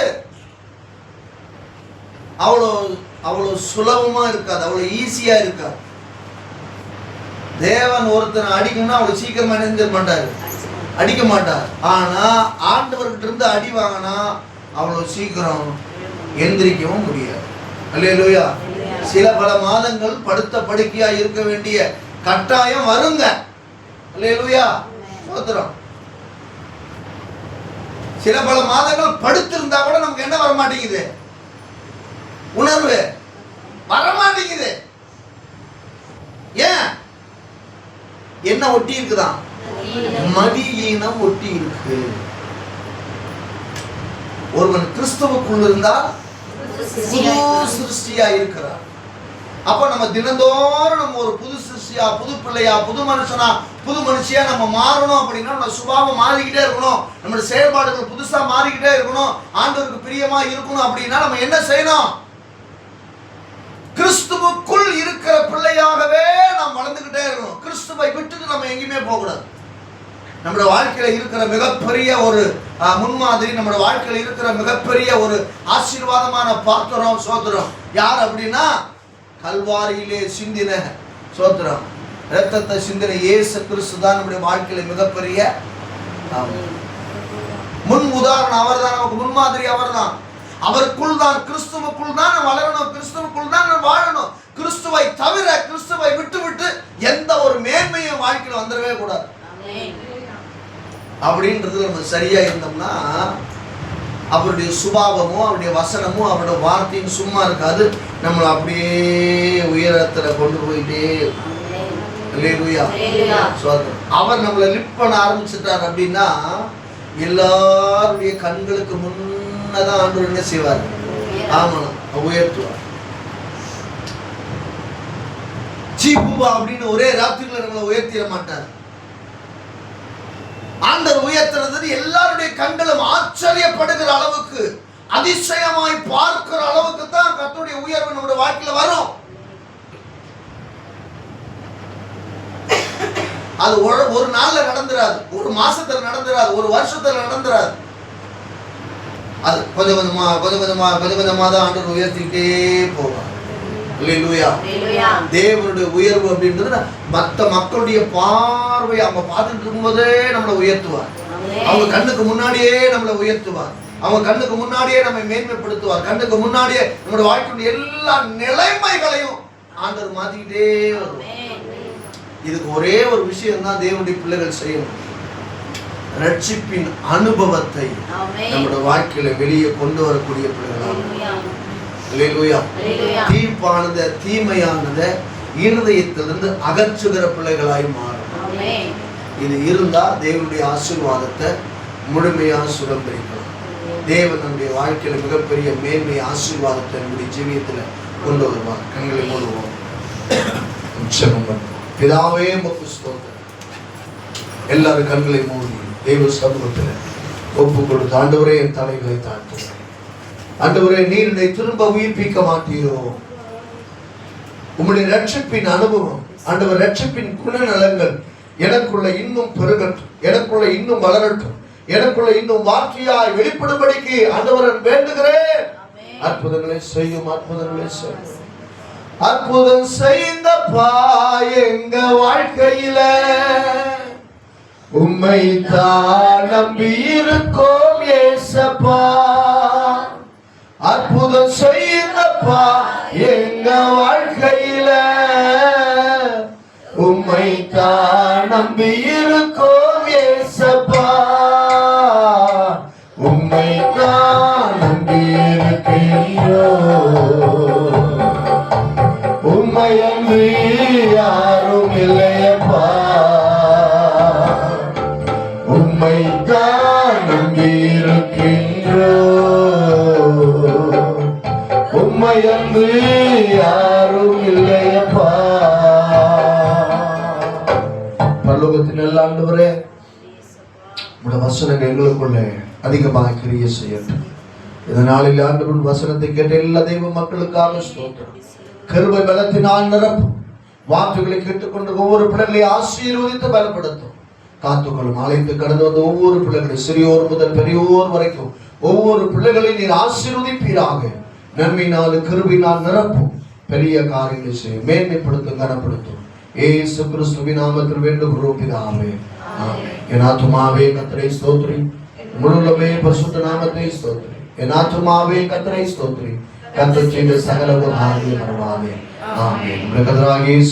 அவ்வளோ சுலபமா இருக்காது, அவ்வளோ ஈஸியா இருக்காது. தேவன் ஒருத்தனை அடிக்கணும்னா அவ்வளவு சீக்கிரமா நினைஞ்சிட மாட்டாரு, அடிக்க மாட்டார். ஆனா ஆண்டவர்கிட்ட இருந்து அடி வாங்கினா அவ்வளவு சீக்கிரம் எந்திரிக்கவும் முடியாது. அல்லேலூயா. சில பல மாதங்கள் படுத்த படுக்கையா இருக்க வேண்டிய கட்டாயம் வருங்க. அல்லேலூயா, ஸ்தோத்திரம். சில பல மாதங்கள் படுத்திருந்தா கூட நமக்கு என்ன வர மாட்டேங்குது, உணர்வு வர மாட்டேங்குது. ஏன்? என்ன ஒட்டி இருக்குதான்? மதியீனம் ஒட்டி இருக்கு. ஒருவன் கிறிஸ்துவுக்குள் இருந்தால் புது சிருஷ்டியா இருக்கிறார். அப்ப நம்ம தினந்தோறும் நம்ம ஒரு புது சிருஷ்டியா, புது பிள்ளையா, புது மனுஷனா, புது மனுஷியா நம்ம மாறணும் அப்படின்னா நம்ம சுபாவம் மாறிக்கிட்டே இருக்கணும், நம்மளுடைய செயல்பாடுகள் புதுசா மாறிக்கிட்டே இருக்கணும், ஆண்டவருக்கு பிரியமா இருக்கணும். அப்படின்னா நம்ம என்ன செய்யணும்? கிறிஸ்துவுக்குள் இருக்கிற பிள்ளையாகவே நாம் வளர்ந்துகிட்டே இருக்கணும். கிறிஸ்துவை விட்டுட்டு நம்ம எங்கேயுமே போக கூடாது. நம்முடைய வாழ்க்கையில இருக்கிற மிகப்பெரிய ஒரு முன்மாதிரி, நம்முடைய வாழ்க்கையில இருக்கிற மிகப்பெரிய ஒரு ஆசீர்வாதமான பாத்திரம், சோத்திரம் யார் அப்படின்னா கல்வாரியிலே சிந்தின சோத்திரம் இரத்தத்தை சிந்தின இயேசு கிறிஸ்து தான் நம்முடைய வாழ்க்கையில மிகப்பெரிய முன் உதாரணம். அவர் தான் நமக்கு முன்மாதிரி. அவர் தான், அவருக்குள் தான், கிறிஸ்துவுக்குள் தான் வளரணும், கிறிஸ்துவுக்குள் தான் வாழணும். கிறிஸ்துவை தவிர, கிறிஸ்துவை விட்டு விட்டு எந்த ஒரு மேன்மையும் வாழ்க்கையில வந்துடவே கூடாது. அப்படின்றது நம்ம சரியா இருந்தோம்னா அவருடைய சுபாவமும் அவருடைய வசனமும் அவருடைய வார்த்தையும் சும்மா இருக்காது, நம்மளை அப்படியே உயரத்துல கொண்டு போயிட்டே. அவர் நம்மளை லிஃப்ட் பண்ண ஆரம்பிச்சுட்டார் அப்படின்னா எல்லாருடைய கண்களுக்கு முன்னதான் ஆண்டவர் என்ன செய்வார்? ஆமா, உயர்த்துவார். சீபுபா அப்படின்னு ஒரே ராத்திரில நம்மளை உயர்த்திட மாட்டார். ஆண்டவர் உயர்த்துறது எல்லாருடைய கண்களும் ஆச்சரியப்படுகிற அளவுக்கு, அதிசயமாய் பார்க்கிற அளவுக்கு தான் கர்த்தருடைய உயர்வு நம்முடைய வாழ்க்கையில வரும். அது ஒரு நாள்ல நடந்துராது, ஒரு மாசத்துல நடந்துராது, ஒரு வருஷத்துல நடந்துராது. அது கொஞ்சம் கொஞ்சமா தான் ஆண்டவர் உயர்த்திக்கிட்டே போவார். அல்லேலூயா. தேவனுடைய உயர்வு அப்படின்றது மற்ற மக்களுடைய பார்வை அவங்க பார்த்துட்டு இருக்கும்போதே நம்மளை உயர்த்துவார். அவங்க கண்ணுக்கு முன்னாடியே நம்மளை உயர்த்துவார். அவங்க கண்ணுக்கு முன்னாடியே நம்மை மேன்மைப்படுத்துவார். கண்ணுக்கு முன்னாடியே நம்மளோட வாழ்க்கையுடைய எல்லா நிலைமைகளையும் ஆண்டவர் மாத்திக்கிட்டே வருவார். இதுக்கு ஒரே ஒரு விஷயம் தான் தேவனுடைய பிள்ளைகள் செய்யணும். ரட்சிப்பின் அனுபவத்தை நம்முடைய வாழ்க்கையில வெளியே கொண்டு வரக்கூடிய பிள்ளைகளாக. தீப்பானத தீமையானத இருதயத்திலிருந்து அகற்றுகிற பிள்ளைகளாய் மாறும். இது இருந்தா தேவனுடைய ஆசீர்வாதத்தை முழுமையாக சுதந்திரிக்கலாம். தேவன் நம்முடைய வாழ்க்கையில மிகப்பெரிய மேன்மை ஆசீர்வாதத்தை நம்முடைய ஜீவியத்துல கொண்டு வருவார். கண்களை மூடுவோம். பிதாவே உமக்கு ஸ்தோத்திரம். எல்லாரும் கண்களை மூடி தேவ சமூகத்தில் ஒப்பு கொடுத்து, ஆண்டவரே என் தலைகளை தாழ்த்துகிறேன். ஆண்டவரே, நீர் என்னை திரும்ப உயிர்ப்பிக்க மாட்டீரோ? உம்முடைய ரட்சிப்பின் அனுபவம், ஆண்டவர் ரட்சிப்பின் குணநலங்கள் எனக்குள்ள இன்னும் பெருகட்டும், எனக்குள்ள இன்னும் வளரட்டும், எனக்குள்ள இன்னும் வார்த்தையாய் வெளிப்படும்படிக்கு ஆண்டவரன் வேண்டுகிறேன். அற்புதங்களை செய்யும், அற்புதங்களை செய்யும். அற்புதம் செய்தப்பா எங்க வாழ்க்கையில, உம்மை தான் நம்பி இருக்கோம் ஏசப்பா. அற்புதம் செய்தப்பா எங்க வாழ்க்கையில, உம்மை தான் நம்பி இருக்கோம் ஏசப்பா. உம்மை தான் நம்பி இருக்கின்றோம். உம்மை அன்றி யாரும் இல்லையப்பா. உம்மை தான் நம்பி இருக்கின்றோம். உம்மை அன்றி யாரும் இல்லையப்பா. பரலோகத்தின் நல்ல ஆண்டவரே, உம்முடைய வசனங்கள் எங்களுக்குள்ளே அதிகமாக கிரியை செய்யட்டும். இதனாலில் ஆண்டவரின் வசனத்தை கேட்ட எல்லா தெய்வ மக்களுக்காக ஸ்தோத்திரம். கிருபை பலத்தினால் நிரப்பும். வார்த்தைகளை கேட்டுக்கொண்டு ஒவ்வொரு பிள்ளைகளை ஆசீர்வதித்து பலப்படுத்தும். காத்துக்கொள்ளும். அழைத்து கடந்து வந்த ஒவ்வொரு பிள்ளைகளை, சிறியோர் முதல் பெரியோர் வரைக்கும் ஒவ்வொரு பிள்ளைகளையும் நீர் ஆசீர்வதிப்பீராக. நன்மையினால் கிருபையினால் நிரப்பும். பெரிய காரியங்களை செய்யும், மேன்மைப்படுத்தும், கனப்படுத்தும். இயேசு கிறிஸ்துவின் நாமத்தில் வேண்டுகிறோம் பிதாவே. என் ஆத்துமாவே கர்த்தரை ஸ்தோத்திரி, முழுவதுமே பரிசுத்த நாமத்தை ஸ்தோத்திரி. என் ஆத்துமாவே கர்த்தரை ஸ்தோத்திரி, கர்த்தர் செய்த சகல உபகாரங்களை மறவாதே. ஆமென்.